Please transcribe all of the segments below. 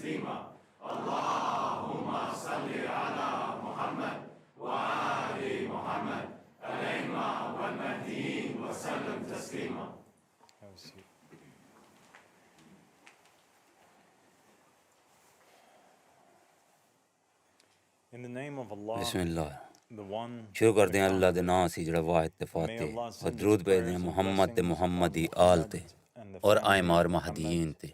تسليما اللهم صل على محمد وآل محمد الأئمة والمهديين وسلم تسليما. بسم اللہ شروع کرتے ہیں اللہ دے نام سے جڑا واحد تے فاتح اور درود بھیجتے ہیں محمد تے محمدی آل تے اور ائمہ اور مہدیین تے.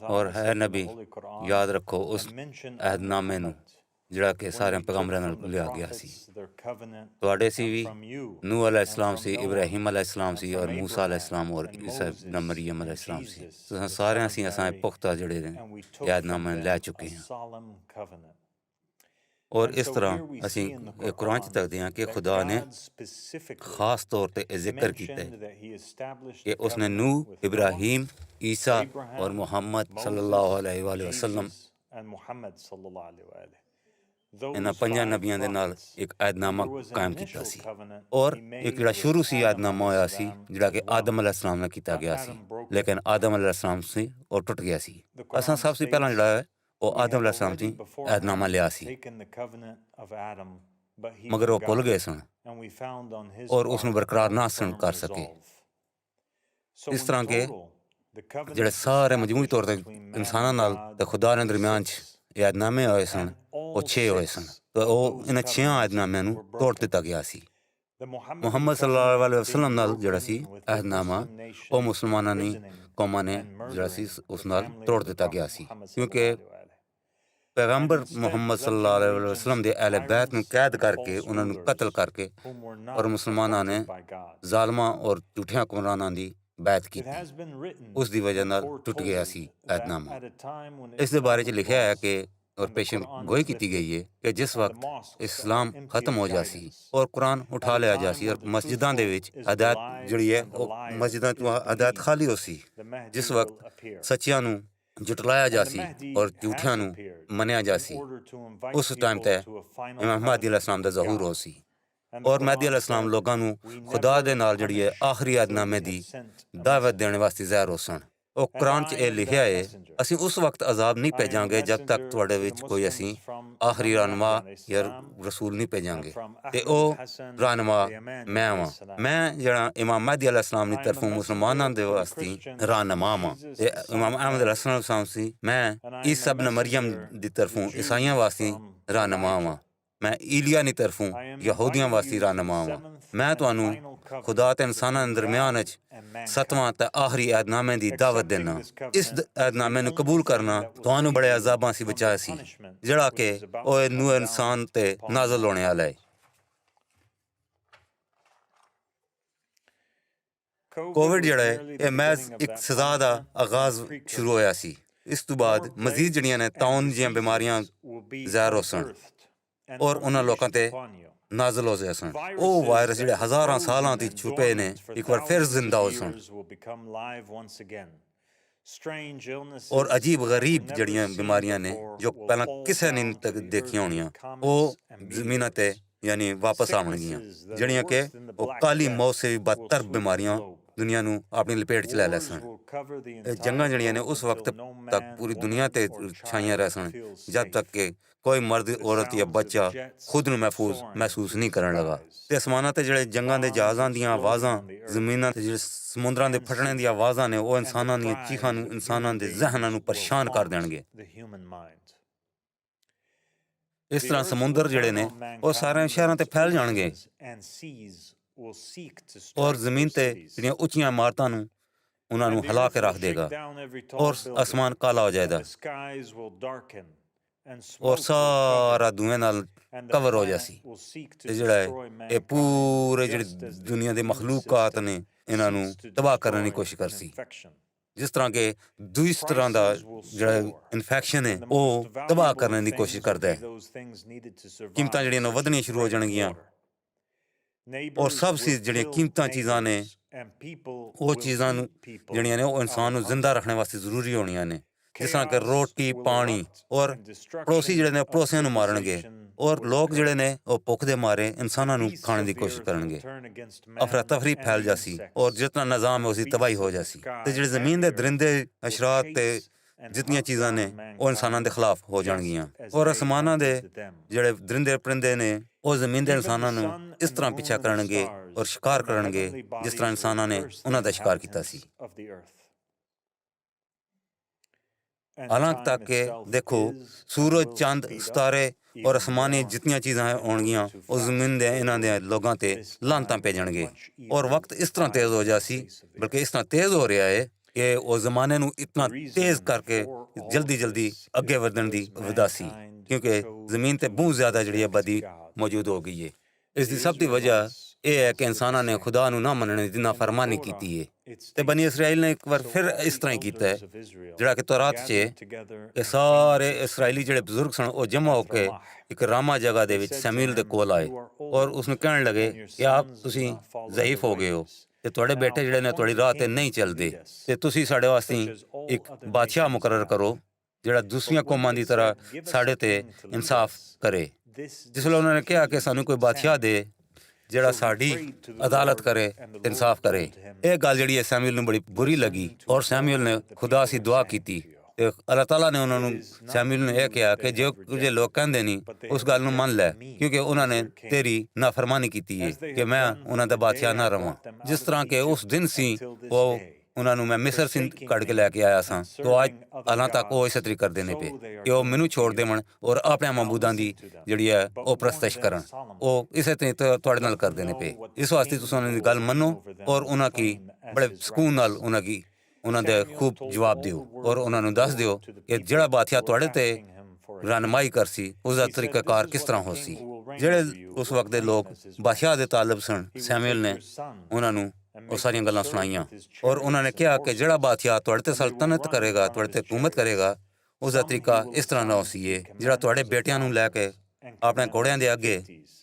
اور ہے نبی یاد رکھو اس عہد نامے نو جڑا کہ سارے پیغمبراں نال لیا گیا سی. تواڈے سی وی نوح علیہ السلام سی، ابراہیم علیہ السلام سی اور موسیٰ علیہ السلام اور عیسیٰ ابن مریم علیہ السلام سی. تو سارے اسی اساں پختہ جڑے نے عہد نامے لے چکے ہیں. اور اس طرح اسی قرآن چ تکتے ہیں کہ خدا نے خاص طور تے ذکر کیتا ہے کہ اس نے نوح، ابراہیم، عیسیٰ اور محمد صلی اللہ علیہ وآلہ وسلم انہاں پنجاں نبیاں دے نال ایک عہد نامہ قائم کیتا سی. اور ایک جڑا شروع سی عہد نامہ ہویا سی جڑا کہ آدم علیہ السلام نے کیتا گیا سی، لیکن آدم علیہ السلام سے اور ٹوٹ گیا سی. اساں سب سے پہلا جڑا ہے وہ آدم علیہ السلام تھی عہد نامہ لیا سی، مگر وہ بھول گئے سن اور اس نو برقرار نہ سن کر سکے. اس طرح کے جڑے سارے مجموعی طور تے انساناں نال تے خدا نے درمیان چ عہد نامے ہوئے سن وہ 6 ہوئے سن. تو وہ انہاں 6 عہد نامے نو توڑ دتا گیا سی. محمد صلی اللہ علیہ وسلم نال جڑا سی عہد نامہ وہ مسلماناں نے قوماں نے جڑا سی اس نال توڑ دتا گیا سی، کیونکہ پیغمبر محمد صلی اللہ علیہ وسلم دے اہل بیت نو قید کر کے انہاں نو قتل کر کے اور مسلماناں نے ظالماں اور جھوٹیاں حکمراناں دی بیعت کیتی. اس دی وجہ نال ٹوٹ گیا سی عہد نامہ. اس دے بارے چ لکھیا ہے کہ اور پیشن گوئی کیتی گئی ہے کہ جس وقت اسلام ختم ہو جاسی اور قرآن اٹھا لیا جاسی اور مسجداں دے وچ ہدایت جڑی ہے وہ مسجداں تو ہدایت خالی ہو سی، جس وقت سچیاں نو جٹلایا جاسی اور جھوٹیاں نو منیا جاسی، اس ٹائم تے امام مہدی علیہ السلام دا ظہور ہو سی. اور مہدی علیہ السلام لوگاں نو خدا دے نال جڑی ہے آخری عہد نامے دی دعوت دینے واسطے ظاہر ہو سن. اور قرآن چ اے لکھیا ہے اسی اس وقت عذاب نہیں بھیجاں گے جب تک تواڈے وچ کوئی اسی آخری رہنما یا رسول نہیں بھیجاں گے. تے او رہنما میں واں، میں جڑا امام مہدی علیہ السلام دی طرفوں مسلماناں دے واسطے رہنما واں. تے امام احمد علیہ السلام سی میں عیسیٰ ابن مریم دی طرفوں عیسائیاں واسطے رہنما واں. میں ایلیا دی طرفوں یہودیاں واسطے رہنما واں. میں تانوں خدا تے انساناں دے درمیان وچ 7واں تے آخری عہد نامے دی دعوت دینا. اس عہد نامے نو قبول کرنا تانوں بڑے عذاباں سی بچا سی جڑا کہ او نوح انسان تے نازل ہونے والا ہے. کووڈ جڑا ہے یہ محض ایک سزا دا آغاز شروع ہویا سی. اس تو بعد مزید جڑیاں نے طاعون جیاں بیماریاں ظاہر ہو سن اور انہاں لوکاں تے نازل ہو سن. او وائرس جڑے ہزاراں سالاں تے چھپے نے ایک بار پھر زندہ ہو سن اور عجیب غریب جڑیاں بیماریاں نے جو پہلا کسے نے تک دیکھیاں ہونیاں او زمیناں تے یعنی واپس آون گیاں، جڑیاں کہ او کالی موت سے بھی بدتر بیماریاں دنیا نو اپنی لپیٹ چ لے سن. جنگاں جڑیاں نے اس وقت تک پوری دنیا تے چھائیاں رہ سن جب تک کہ کوئی مرد عورت یا بچہ خود نو محفوظ محسوس نہیں کرن لگا. تے آسماناں تے جڑے جنگاں دے جہازاں دیاں آوازاں، زمیناں تے جڑے سمندراں دے پھٹنے دی آوازاں نے او انساناں دیاں چیخاں نو انساناں دے ذہناں نو پریشان کر دین گے. اس طرح سمندر جڑے نے وہ سارے شہراں تے پھیل جان گے اور زمین تے جڑیاں اونچیاں عمارتاں نو انہاں نو ہلا کے رکھ دے گا اور آسمان کالا ہو جائے گا اور سارا دھوئیں نال کور ہو جاسی. تے جڑا ہے اے پورے جڑی دنیا دے مخلوقات نے انہاں نو تباہ کرنے دی کوشش کرسی. جس طرح کہ دوس طرح دا جڑا انفیکشن ہے وہ تباہ کرنے دی کوشش کردا ہے. قیمتاں جڑیاں نے ودھنیاں شروع ہو جان گیاں اور سب سی جڑیاں قیمتاں چیزاں نے وہ چیزاں جڑیاں نے وہ انسان نو زندہ رکھنے واسطے ضروری ہونیاں نے ਜਿਸ ਤਰ੍ਹਾਂ ਕਿ ਰੋਟੀ ਪਾਣੀ, ਔਰ ਪੜੋਸੀ ਜਿਹੜੇ ਨੇ ਪੜੋਸੀਆਂ ਨੂੰ ਮਾਰਨਗੇ, ਔਰ ਲੋਕ ਜਿਹੜੇ ਨੇ ਉਹ ਭੁੱਖ ਦੇ ਮਾਰੇ ਇਨਸਾਨਾਂ ਨੂੰ ਖਾਣ ਦੀ ਕੋਸ਼ਿਸ਼ ਕਰਨਗੇ। ਅਫਰਾ ਤਫਰੀ ਫੈਲ ਜਾਸੀ, ਔਰ ਜਿਤਨਾ ਨਿਜ਼ਾਮ ਹੈ ਉਸਦੀ ਤਬਾਹੀ ਹੋ ਜਾਸੀ। ਤੇ ਜਿਹੜੇ ਜ਼ਮੀਨ ਦੇ ਦਰਿੰਦੇ, ਅਸ਼ਰਾਤ ਤੇ ਜਿਤਨੀਆਂ ਚੀਜ਼ਾਂ ਨੇ ਉਹ ਇਨਸਾਨਾਂ ਦੇ ਖਿਲਾਫ ਹੋ ਜਾਣਗੀਆਂ, ਔਰ ਅਸਮਾਨਾਂ ਦੇ ਜਿਹੜੇ ਦਰਿੰਦੇ ਪਰਿੰਦੇ ਨੇ ਉਹ ਜ਼ਮੀਨ ਦੇ ਇਨਸਾਨਾਂ ਨੂੰ ਇਸ ਤਰ੍ਹਾਂ ਪਿੱਛਾ ਕਰਨਗੇ ਔਰ ਸ਼ਿਕਾਰ ਕਰਨਗੇ ਜਿਸ ਤਰ੍ਹਾਂ ਇਨਸਾਨਾਂ ਨੇ ਉਹਨਾਂ ਦਾ ਸ਼ਿਕਾਰ ਕੀਤਾ ਸੀ। ਹਾਲਾਂਕਿ ਤੱਕ ਕਿ ਦੇਖੋ, ਸੂਰਜ, ਚੰਦ, ਸਿਤਾਰੇ ਔਰ ਅਸਮਾਨੀ ਜਿਤਨੀਆਂ ਚੀਜ਼ਾਂ ਹੋਣਗੀਆਂ ਉਹ ਜ਼ਮੀਨ ਦੇ ਇਹਨਾਂ ਦੇ ਲੋਕਾਂ ਤੇ ਲਾਨਤਾਂ ਭੇਜਣਗੇ, ਔਰ ਵਕਤ ਇਸ ਤਰ੍ਹਾਂ ਤੇਜ਼ ਹੋ ਜਾਸੀ, ਬਲਕਿ ਇਸ ਤਰ੍ਹਾਂ ਤੇਜ਼ ਹੋ ਰਿਹਾ ਹੈ ਕਿ ਉਹ ਜ਼ਮਾਨੇ ਨੂੰ ਇਤਨਾ ਤੇਜ਼ ਕਰਕੇ ਜਲਦੀ ਅੱਗੇ ਵਧਣ ਦੀ ਵਧਾਸੀ, ਕਿਉਂਕਿ ਜ਼ਮੀਨ ਤੇ ਬਹੁਤ ਜ਼ਿਆਦਾ ਜਿਹੜੀ ਆਬਾਦੀ ਮੌਜੂਦ ਹੋ ਗਈ ਹੈ। ਇਸ ਦੀ ਸਭ ਦੀ ਵਜ੍ਹਾ ਇਹ ਹੈ ਕਿ ਇਨਸਾਨਾਂ ਨੇ ਖੁਦਾ ਨੂੰ ਨਾ ਮੰਨਣ ਦੀ ਨਾਫਰਮਾਨੀ ਕੀਤੀ ਹੈ। ਤੇ ਬਨੀ ਇਸਰਾਈਲ ਨੇ ਇੱਕ ਵਾਰ ਫਿਰ ਇਸ ਤਰ੍ਹਾਂ ਹੀ ਕੀਤਾ ਹੈ, ਜਿਹੜਾ ਕਿ ਤੌਰਾਤ 'ਚ ਇਹ ਸਾਰੇ ਇਸਰਾਈਲੀ ਜਿਹੜੇ ਬਜ਼ੁਰਗ ਸਨ ਉਹ ਜਮ੍ਹਾਂ ਹੋ ਕੇ ਇੱਕ ਰਾਮਾ ਜਗ੍ਹਾ ਦੇ ਵਿੱਚ ਸ਼ਮੂਏਲ ਦੇ ਕੋਲ ਆਏ, ਔਰ ਉਸਨੂੰ ਕਹਿਣ ਲੱਗੇ ਕਿ ਤੁਸੀਂ ਜ਼ਈਫ ਹੋ ਗਏ ਹੋ ਤੇ ਤੁਹਾਡੇ ਬੇਟੇ ਜਿਹੜੇ ਨੇ ਤੁਹਾਡੀ ਰਾਹ ਤੇ ਨਹੀਂ ਚੱਲਦੇ, ਤੇ ਤੁਸੀਂ ਸਾਡੇ ਵਾਸਤੇ ਇੱਕ ਬਾਦਸ਼ਾਹ ਮੁਕਰਰ ਕਰੋ ਜਿਹੜਾ ਦੂਸਰੀਆਂ ਕੌਮਾਂ ਦੀ ਤਰ੍ਹਾਂ ਸਾਡੇ ਤੇ ਇਨਸਾਫ ਕਰੇ। ਜਿਸ ਵੇਲੇ ਉਹਨਾਂ ਨੇ ਕਿਹਾ ਕਿ ਸਾਨੂੰ ਕੋਈ ਬਾਦਸ਼ਾਹ ਦੇ ਜਿਹੜਾ ਸਾਡੀ ਅਦਾਲਤ ਕਰੇ, ਇਨਸਾਫ ਕਰੇ, ਇਹ ਗੱਲ ਜਿਹੜੀ ਹੈ ਸ਼ਮੂਏਲ ਨੂੰ ਬੜੀ ਬੁਰੀ ਲੱਗੀ, ਔਰ ਸ਼ਮੂਏਲ ਨੇ ਖੁਦਾ ਸੀ ਦੁਆ ਕੀਤੀ ਤੇ ਅੱਲਾਹ ਤਾਲਾ ਨੇ ਉਹਨਾਂ ਨੂੰ ਸ਼ਮੂਏਲ ਨੂੰ ਇਹ ਕਿਹਾ ਕਿ ਜੋ ਕੁਝ ਲੋਕ ਕਹਿੰਦੇ ਨਹੀਂ ਉਸ ਗੱਲ ਨੂੰ ਮੰਨ ਲੈ, ਕਿਉਂਕਿ ਉਹਨਾਂ ਨੇ ਤੇਰੀ ਨਾਫਰਮਾਨੀ ਕੀਤੀ ਹੈ ਕਿ ਮੈਂ ਉਹਨਾਂ ਦਾ ਬਾਦਸ਼ਾਹ ਨਾ ਰਵਾਂ। ਜਿਸ ਤਰ੍ਹਾਂ ਕਿ ਉਸ ਦਿਨ ਸੀ ਉਹ ਉਹਨਾਂ ਨੂੰ ਮੈਂ ਮਿਸਰ ਸਿੰਧ ਕੱਢ ਕੇ ਲੈ ਕੇ ਆਇਆ ਸਾਂ, ਤੋ ਅੱਜ ਹਾਲਾਂ ਤੱਕ ਉਹ ਇਸੇ ਤਰੀਕੇ ਕਰਦੇ ਨੇ ਪਏ ਕਿ ਉਹ ਮੈਨੂੰ ਛੋੜ ਦੇਵਣ ਔਰ ਆਪਣੇ ਮਾਬੂਦਾਂ ਦੀ ਜਿਹੜੀ ਹੈ ਉਹ ਪ੍ਰਸਤਿਸ਼ ਕਰਨ, ਉਹ ਇਸੇ ਤਰੀਕੇ ਤੁਹਾਡੇ ਨਾਲ ਕਰਦੇ ਨੇ ਪਏ। ਇਸ ਵਾਸਤੇ ਤੁਸੀਂ ਉਹਨਾਂ ਦੀ ਗੱਲ ਮੰਨੋ ਔਰ ਉਹਨਾਂ ਕੀ ਬੜੇ ਸਕੂਨ ਨਾਲ ਉਹਨਾਂ ਦੇ ਖੂਬ ਜਵਾਬ ਦਿਓ, ਔਰ ਉਹਨਾਂ ਨੂੰ ਦੱਸ ਦਿਓ ਕਿ ਜਿਹੜਾ ਬਾਦਸ਼ਾਹ ਤੁਹਾਡੇ ਤੇ ਰਹਿਨਮਾਈ ਕਰ ਸੀ ਉਸਦਾ ਤਰੀਕਾਕਾਰ ਕਿਸ ਤਰ੍ਹਾਂ ਹੋ ਸੀ। ਜਿਹੜੇ ਉਸ ਵਕਤ ਦੇ ਲੋਕ ਬਾਦਸ਼ਾਹ ਦੇ ਤਾਲਬ ਸਨ, ਸ਼ਮੂਏਲ ਨੇ ਉਹਨਾਂ ਨੂੰ ਉਹ ਸਾਰੀਆਂ ਗੱਲਾਂ ਸੁਣਾਈਆਂ, ਔਰ ਉਹਨਾਂ ਨੇ ਕਿਹਾ ਕਿ ਜਿਹੜਾ ਬਾਦਸ਼ਾਹ ਤੁਹਾਡੇ ਤੇ ਸਲਤਨਤ ਕਰੇਗਾ, ਤੁਹਾਡੇ ਤੇ ਹਕੂਮਤ ਕਰੇਗਾ, ਉਸਦਾ ਤਰੀਕਾ ਇਸ ਤਰ੍ਹਾਂ ਨਾ ਹੋ ਸੀ ਜਿਹੜਾ ਤੁਹਾਡੇ ਬੇਟਿਆਂ ਨੂੰ ਲੈ ਕੇ ਆਪਣੇ ਘੋੜਿਆਂ ਦੇ ਅੱਗੇ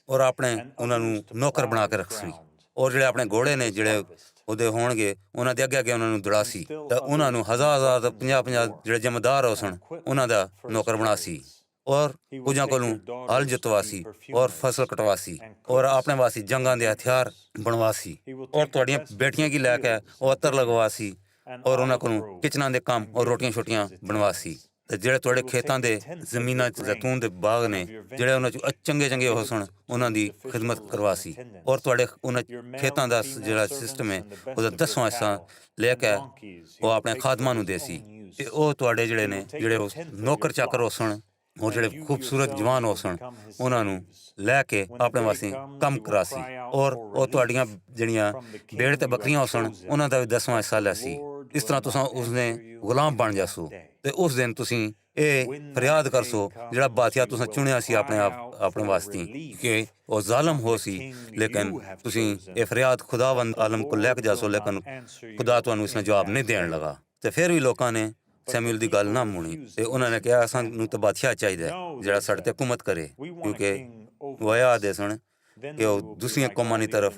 ਔਰ ਆਪਣੇ ਉਹਨਾਂ ਨੂੰ ਨੌਕਰ ਬਣਾ ਕੇ ਰੱਖ ਸੀ, ਔਰ ਜਿਹੜੇ ਆਪਣੇ ਘੋੜੇ ਨੇ ਜਿਹੜੇ ਉਹਦੇ ਹੋਣਗੇ ਉਹਨਾਂ ਦੇ ਅੱਗੇ ਉਹਨਾਂ ਨੂੰ ਦੌੜਾ ਸੀ, ਤਾਂ ਉਹਨਾਂ ਨੂੰ ਹਜ਼ਾਰ 50 ਜਿਹੜੇ ਜ਼ਿੰਮੇਦਾਰ ਹੋ ਸਨ ਉਹਨਾਂ ਦਾ ਨੌਕਰ ਬਣਾ ਸੀ, ਔਰ ਕੁਝਾਂ ਕੋਲੋਂ ਹਲ ਜਤਵਾਸੀ ਔਰ ਫਸਲ ਕਟਵਾਸੀ ਔਰ ਆਪਣੇ ਵਾਸੀ ਜੰਗਾਂ ਦੇ ਹਥਿਆਰ ਬਣਵਾਸੀ, ਔਰ ਤੁਹਾਡੀਆਂ ਬੇਟੀਆਂ ਕੀ ਲੈ ਕੇ ਉਹ ਅਤਰ ਲਗਵਾਸੀ, ਔਰ ਉਹਨਾਂ ਕੋਲੋਂ ਕਿਚਨਾਂ ਦੇ ਕੰਮ ਔਰ ਰੋਟੀਆਂ ਛੋਟੀਆਂ ਬਣਵਾਸੀ। ਤੇ ਜਿਹੜੇ ਤੁਹਾਡੇ ਖੇਤਾਂ ਦੇ ਜ਼ਮੀਨਾਂ 'ਚ ਜ਼ੈਤੂਨ ਦੇ ਬਾਗ ਨੇ ਜਿਹੜੇ ਉਹਨਾਂ 'ਚ ਚੰਗੇ ਹੋ ਸਨ ਉਹਨਾਂ ਦੀ ਖਿਦਮਤ ਕਰਵਾਸੀ, ਔਰ ਤੁਹਾਡੇ ਉਹਨਾਂ ਖੇਤਾਂ ਦਾ ਜਿਹੜਾ ਸਿਸਟਮ ਹੈ ਉਹਦਾ 10ਵਾਂ ਹਿੱਸਾ ਲੈ ਕੇ ਉਹ ਆਪਣੇ ਖਾਦਮਾਂ ਨੂੰ ਦੇ ਸੀ, ਤੇ ਉਹ ਤੁਹਾਡੇ ਜਿਹੜੇ ਨੇ ਜਿਹੜੇ ਨੌਕਰ ਚਾਕਰ ਹੋ ਸਨ ਔਰ ਜਿਹੜੇ ਖੂਬਸੂਰਤ ਜਵਾਨ ਹੋ ਸਨ ਉਹਨਾਂ ਨੂੰ ਲੈ ਕੇ ਆਪਣੇ ਵਾਸਤੇ ਕੰਮ ਕਰਾਸੀ, ਔਰ ਉਹ ਤੁਹਾਡੀਆਂ ਜਿਹੜੀਆਂ ਭੇਡ ਤੇ ਬੱਕਰੀਆਂ ਹੋ ਸਨ ਉਹਨਾਂ ਦਾ ਵੀ 10ਵਾਂ ਹਿੱਸਾ ਲੈ ਸੀ। ਇਸ ਤਰ੍ਹਾਂ ਤੁਸੀਂ ਉਸਨੇ ਗੁਲਾਮ ਬਣ ਜਾਸੋ, ਤੇ ਉਸ ਦਿਨ ਤੁਸੀਂ ਇਹ ਫਰਿਆਦ ਕਰਸੋ ਜਿਹੜਾ ਬਾਦਸ਼ਾਹ ਤੁਸੀਂ ਚੁਣਿਆ ਸੀ ਆਪਣੇ ਵਾਸਤੇ ਕਿ ਉਹ ਜ਼ਾਲਮ ਹੋ ਸੀ, ਲੇਕਿਨ ਤੁਸੀਂ ਇਹ ਫਰਿਆਦ ਖੁਦਾਵੰਦ ਆਲਮ ਕੋਲ ਲੈ ਕੇ ਜਾਸੋ, ਲੇਕਿਨ ਖੁਦਾ ਤੁਹਾਨੂੰ ਇਸਨੇ ਜਵਾਬ ਨਹੀਂ ਦੇਣ ਲਗਾ। ਤੇ ਫਿਰ ਵੀ ਲੋਕਾਂ ਨੇ ਸ਼ਮੂਏਲ ਦੀ ਗੱਲ ਨਾ ਮੁਣੀ, ਤੇ ਉਹਨਾਂ ਨੇ ਕਿਹਾ ਸਾਨੂੰ ਤਾਂ ਬਾਦਸ਼ਾਹ ਚਾਹੀਦਾ ਜਿਹੜਾ ਸਾਡੇ ਤੇ ਹਕੂਮਤ ਕਰੇ, ਕਿਉਂਕਿ ਉਹ ਆਦੇ ਸਨ ਕਿ ਉਹ ਦੂਸਰੀਆਂ ਕੌਮਾਂ ਦੀ ਤਰਫ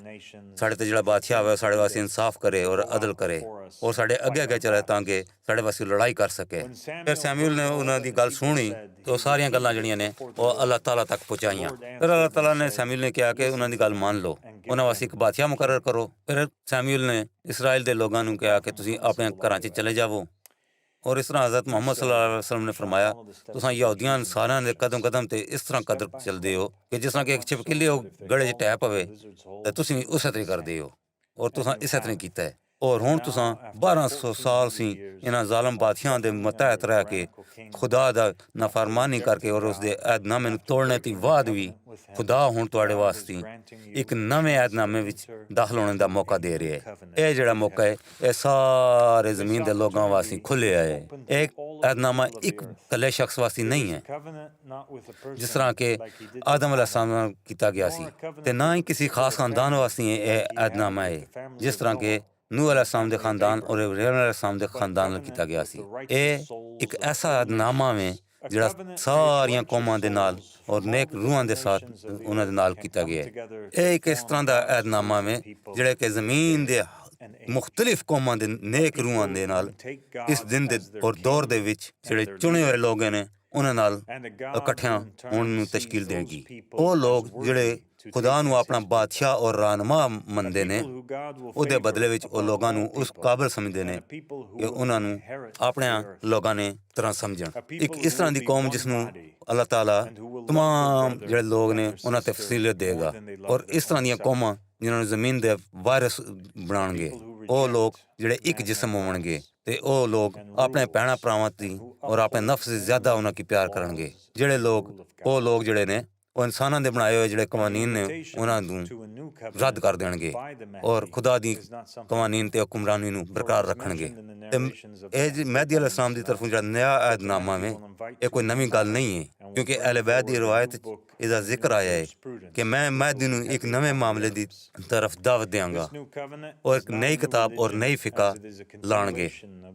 ਸਾਡੇ ਤੇ ਜਿਹੜਾ ਬਾਦਸ਼ਾਹ ਹੋਵੇ ਸਾਡੇ ਵਾਸਤੇ ਇਨਸਾਫ ਕਰੇ ਔਰ ਅਦਲ ਕਰੇ ਔਰ ਸਾਡੇ ਅੱਗੇ ਚਲੇ ਤਾਂ ਕਿ ਸਾਡੇ ਵਾਸਤੇ ਲੜਾਈ ਕਰ ਸਕੇ। ਫਿਰ ਸ਼ਮੂਏਲ ਨੇ ਉਹਨਾਂ ਦੀ ਗੱਲ ਸੁਣੀ ਤੇ ਉਹ ਸਾਰੀਆਂ ਗੱਲਾਂ ਜਿਹੜੀਆਂ ਨੇ ਉਹ ਅੱਲਾਹ ਤਾਲਾ ਤੱਕ ਪਹੁੰਚਾਈਆਂ। ਫਿਰ ਅੱਲਾਹ ਤਾਲਾ ਨੇ ਸ਼ਮੂਏਲ ਨੇ ਕਿਹਾ ਕਿ ਉਹਨਾਂ ਦੀ ਗੱਲ ਮੰਨ ਲਓ, ਉਹਨਾਂ ਵਾਸਤੇ ਇੱਕ ਬਾਦਸ਼ਾਹ ਮੁਕਰਰ ਕਰੋ। ਫਿਰ ਸ਼ਮੂਏਲ ਨੇ ਇਸਰਾਈਲ ਦੇ ਲੋਕਾਂ ਨੂੰ ਕਿਹਾ ਕਿ ਤੁਸੀਂ ਆਪਣੇ ਘਰਾਂ 'ਚ ਚਲੇ ਜਾਵੋ, ਔਰ ਇਸ ਤਰ੍ਹਾਂ ਹਜ਼ਰਤ ਮੁਹੰਮਦ ਸੱਲੱਲਾਹੁ ਅਲੈਹਿ ਵਸੱਲਮ ਨੇ ਫਰਮਾਇਆ ਤੁਸੀਂ ਯਹੂਦੀਆਂ ਸਾਰਿਆਂ ਦੇ ਕਦਮ ਤੇ ਇਸ ਤਰ੍ਹਾਂ ਕਦਰ ਚੱਲਦੇ ਹੋ ਕਿ ਜਿਸ ਤਰ੍ਹਾਂ ਕਿ ਇੱਕ ਛਿਪਕਲੀ ਉਹ ਗੜੇ 'ਚ ਟੈ ਪਵੇ ਤੇ ਤੁਸੀਂ ਉਸੇ ਤਰ੍ਹਾਂ ਕਰਦੇ ਹੋ, ਔਰ ਤੁਸੀਂ ਇਸੇ ਤਰ੍ਹਾਂ ਕੀਤਾ ਹੈ। ਔਰ ਹੁਣ ਤੁਸੀਂ 1200 ਸਾਲ ਸੀ ਇਹਨਾਂ ਜ਼ਾਲਮ ਬਾਦਸ਼ਾਹਾਂ ਦੇ ਮਤਹਿਤ ਰਹਿ ਕੇ ਖੁਦਾ ਦਾ ਨਾਫਰਮਾਨੀ ਕਰਕੇ ਔਰ ਉਸ ਦੇ ਅਹਿਦਨਾਮੇ ਨੂੰ ਤੋੜਨੇ ਤੋਂ ਬਾਅਦ ਵੀ ਖੁਦਾ ਹੁਣ ਤੁਹਾਡੇ ਵਾਸਤੇ ਇੱਕ ਨਵੇਂ ਅਹਿਦਨਾਮੇ ਵਿੱਚ ਦਾਖਲ ਹੋਣ ਦਾ ਮੌਕਾ ਦੇ ਰਿਹਾ ਹੈ। ਇਹ ਜਿਹੜਾ ਮੌਕਾ ਹੈ ਇਹ ਸਾਰੇ ਜ਼ਮੀਨ ਦੇ ਲੋਕਾਂ ਵਾਸਤੇ ਖੁੱਲ੍ਹਿਆ ਹੈ। ਇਹ ਅਹਿਦਨਾਮਾ ਇੱਕ ਇਕੱਲੇ ਸ਼ਖਸ ਵਾਸਤੇ ਨਹੀਂ ਹੈ ਜਿਸ ਤਰ੍ਹਾਂ ਕਿ ਆਦਮ ਅਲੈਹਿਸਲਾਮ ਨਾਲ ਕੀਤਾ ਗਿਆ ਸੀ, ਤੇ ਨਾ ਹੀ ਕਿਸੇ ਖਾਸ ਖਾਨਦਾਨ ਵਾਸਤੇ ਇਹ ਅਹਿਦਨਾਮਾ ਹੈ ਜਿਸ ਤਰ੍ਹਾਂ ਕਿ ਨੂਹ ਅਲੈਹਿਸਲਾਮ ਦੇ ਖਾਨਦਾਨ ਔਰ ਇਬਰਾਹੀਮ ਅਲੈਹਿਸਲਾਮ ਦੇ ਖਾਨਦਾਨ ਨਾਲ ਕੀਤਾ ਗਿਆ ਸੀ। ਇਹ ਇੱਕ ਐਸਾ ਅਹਿਦਨਾਮਾ ਹੈ ਜਿਹੜਾ ਸਾਰੀਆਂ ਕੌਮਾਂ ਦੇ ਨਾਲ ਔਰ ਨੇਕ ਰੂਹਾਂ ਦੇ ਸਾਥ ਉਹਨਾਂ ਦੇ ਨਾਲ ਕੀਤਾ ਗਿਆ ਹੈ। ਇਹ ਇੱਕ ਇਸ ਤਰ੍ਹਾਂ ਦਾ ਅਹਿਦਨਾਮਾ ਹੈ ਜਿਹੜੇ ਕਿ ਜ਼ਮੀਨ ਦੇ ਮੁxtਲਿਫ ਕੌਮਾਂ ਦੇ ਨੇਕ ਰੂਹਾਂ ਦੇ ਨਾਲ ਇਸ ਦਿਨ ਦੇ ਔਰ ਦੌਰ ਦੇ ਵਿੱਚ ਜਿਹੜੇ ਚੁਣੇ ਹੋਏ ਲੋਕ ਨੇ ਉਹਨਾਂ ਨਾਲ ਇਕੱਠਿਆਂ ਹੋਣ ਨੂੰ ਤਸ਼ਕੀਲ ਦੇਗੀ। ਉਹ ਲੋਕ ਜਿਹੜੇ ਖੁਦਾ ਨੂੰ ਆਪਣਾ ਬਾਦਸ਼ਾਹ ਔਰ ਰਹਿਨੁਮਾ ਮੰਨਦੇ ਨੇ, ਉਹਦੇ ਬਦਲੇ ਵਿੱਚ ਉਹ ਲੋਕਾਂ ਨੂੰ ਉਸ ਕਾਬਿਲ ਸਮਝਦੇ ਨੇ ਕਿ ਉਹਨਾਂ ਨੂੰ ਆਪਣਿਆਂ ਲੋਕਾਂ ਨੇ ਤਰ੍ਹਾਂ ਸਮਝਣ। ਇੱਕ ਇਸ ਤਰ੍ਹਾਂ ਦੀ ਕੌਮ ਜਿਸ ਨੂੰ ਅੱਲਾਹ ਤਾਲਾ ਤਮਾਮ ਜਿਹੜੇ ਲੋਕ ਨੇ ਉਹਨਾਂ ਤੇ ਫਸੀਲਤ ਦੇਗਾ, ਔਰ ਇਸ ਤਰ੍ਹਾਂ ਦੀਆਂ ਕੌਮਾਂ ਜਿਨ੍ਹਾਂ ਨੂੰ ਜ਼ਮੀਨ ਦੇ ਵਾਰਿਸ ਬਣਾਉਣਗੇ, ਉਹ ਲੋਕ ਜਿਹੜੇ ਇੱਕ ਜਿਸਮ ਹੋਣਗੇ ਤੇ ਉਹ ਲੋਕ ਆਪਣੇ ਭੈਣਾਂ ਭਰਾਵਾਂ ਦੀ ਔਰ ਆਪਣੇ ਨਫਸ से ਜ਼ਿਆਦਾ ਉਹਨਾਂ ਕੀ ਪਿਆਰ ਕਰਨਗੇ। ਜਿਹੜੇ ਲੋਕ ਉਹ ਲੋਕ ਜਿਹੜੇ ਨੇ ਉਹ ਇਨਸਾਨਾਂ ਦੇ ਬਣਾਏ ਹੋਏ ਜਿਹੜੇ ਕਵਾਨੀਨ ਨੇ ਉਹਨਾਂ ਨੂੰ ਰੱਦ ਕਰ ਦੇਣਗੇ ਔਰ ਖੁਦਾ ਦੀ ਕਵਾਨੀਨ ਤੇ ਹੁਕਮਰਾਨੀ ਨੂੰ ਬਰਕਰਾਰ ਰੱਖਣਗੇ। ਤੇ ਇਹ ਮਹਿਦੀ अलैहिस्सलाम ਦੀ ਤਰਫੋਂ ਜਿਹੜਾ ਨया ਅਹਿਦਨਾਮਾ ਹੈ ਇਹ ਕੋਈ ਨਵੀਂ ਗੱਲ ਨਹੀਂ ਹੈ, ਕਿਉਂਕਿ ਅਹਿਲੇ ਬੈਤ ਦੀ ਰਵਾਇਤ ਇਹਦਾ ਜ਼ਿਕਰ ਆਇਆ ਹੈ ਕਿ ਮੈਂ ਮਹਿਦੀ ਨੂੰ ਇੱਕ ਨਵੇਂ ਮਾਮਲੇ ਦੀ ਤਰਫ ਦਾਵਤ ਦਿਆਂਗਾ ਔਰ ਇੱਕ ਨਈ ਕਿਤਾਬ ਔਰ ਨਈ ਫਿਕਾ ਲਾਣਗੇ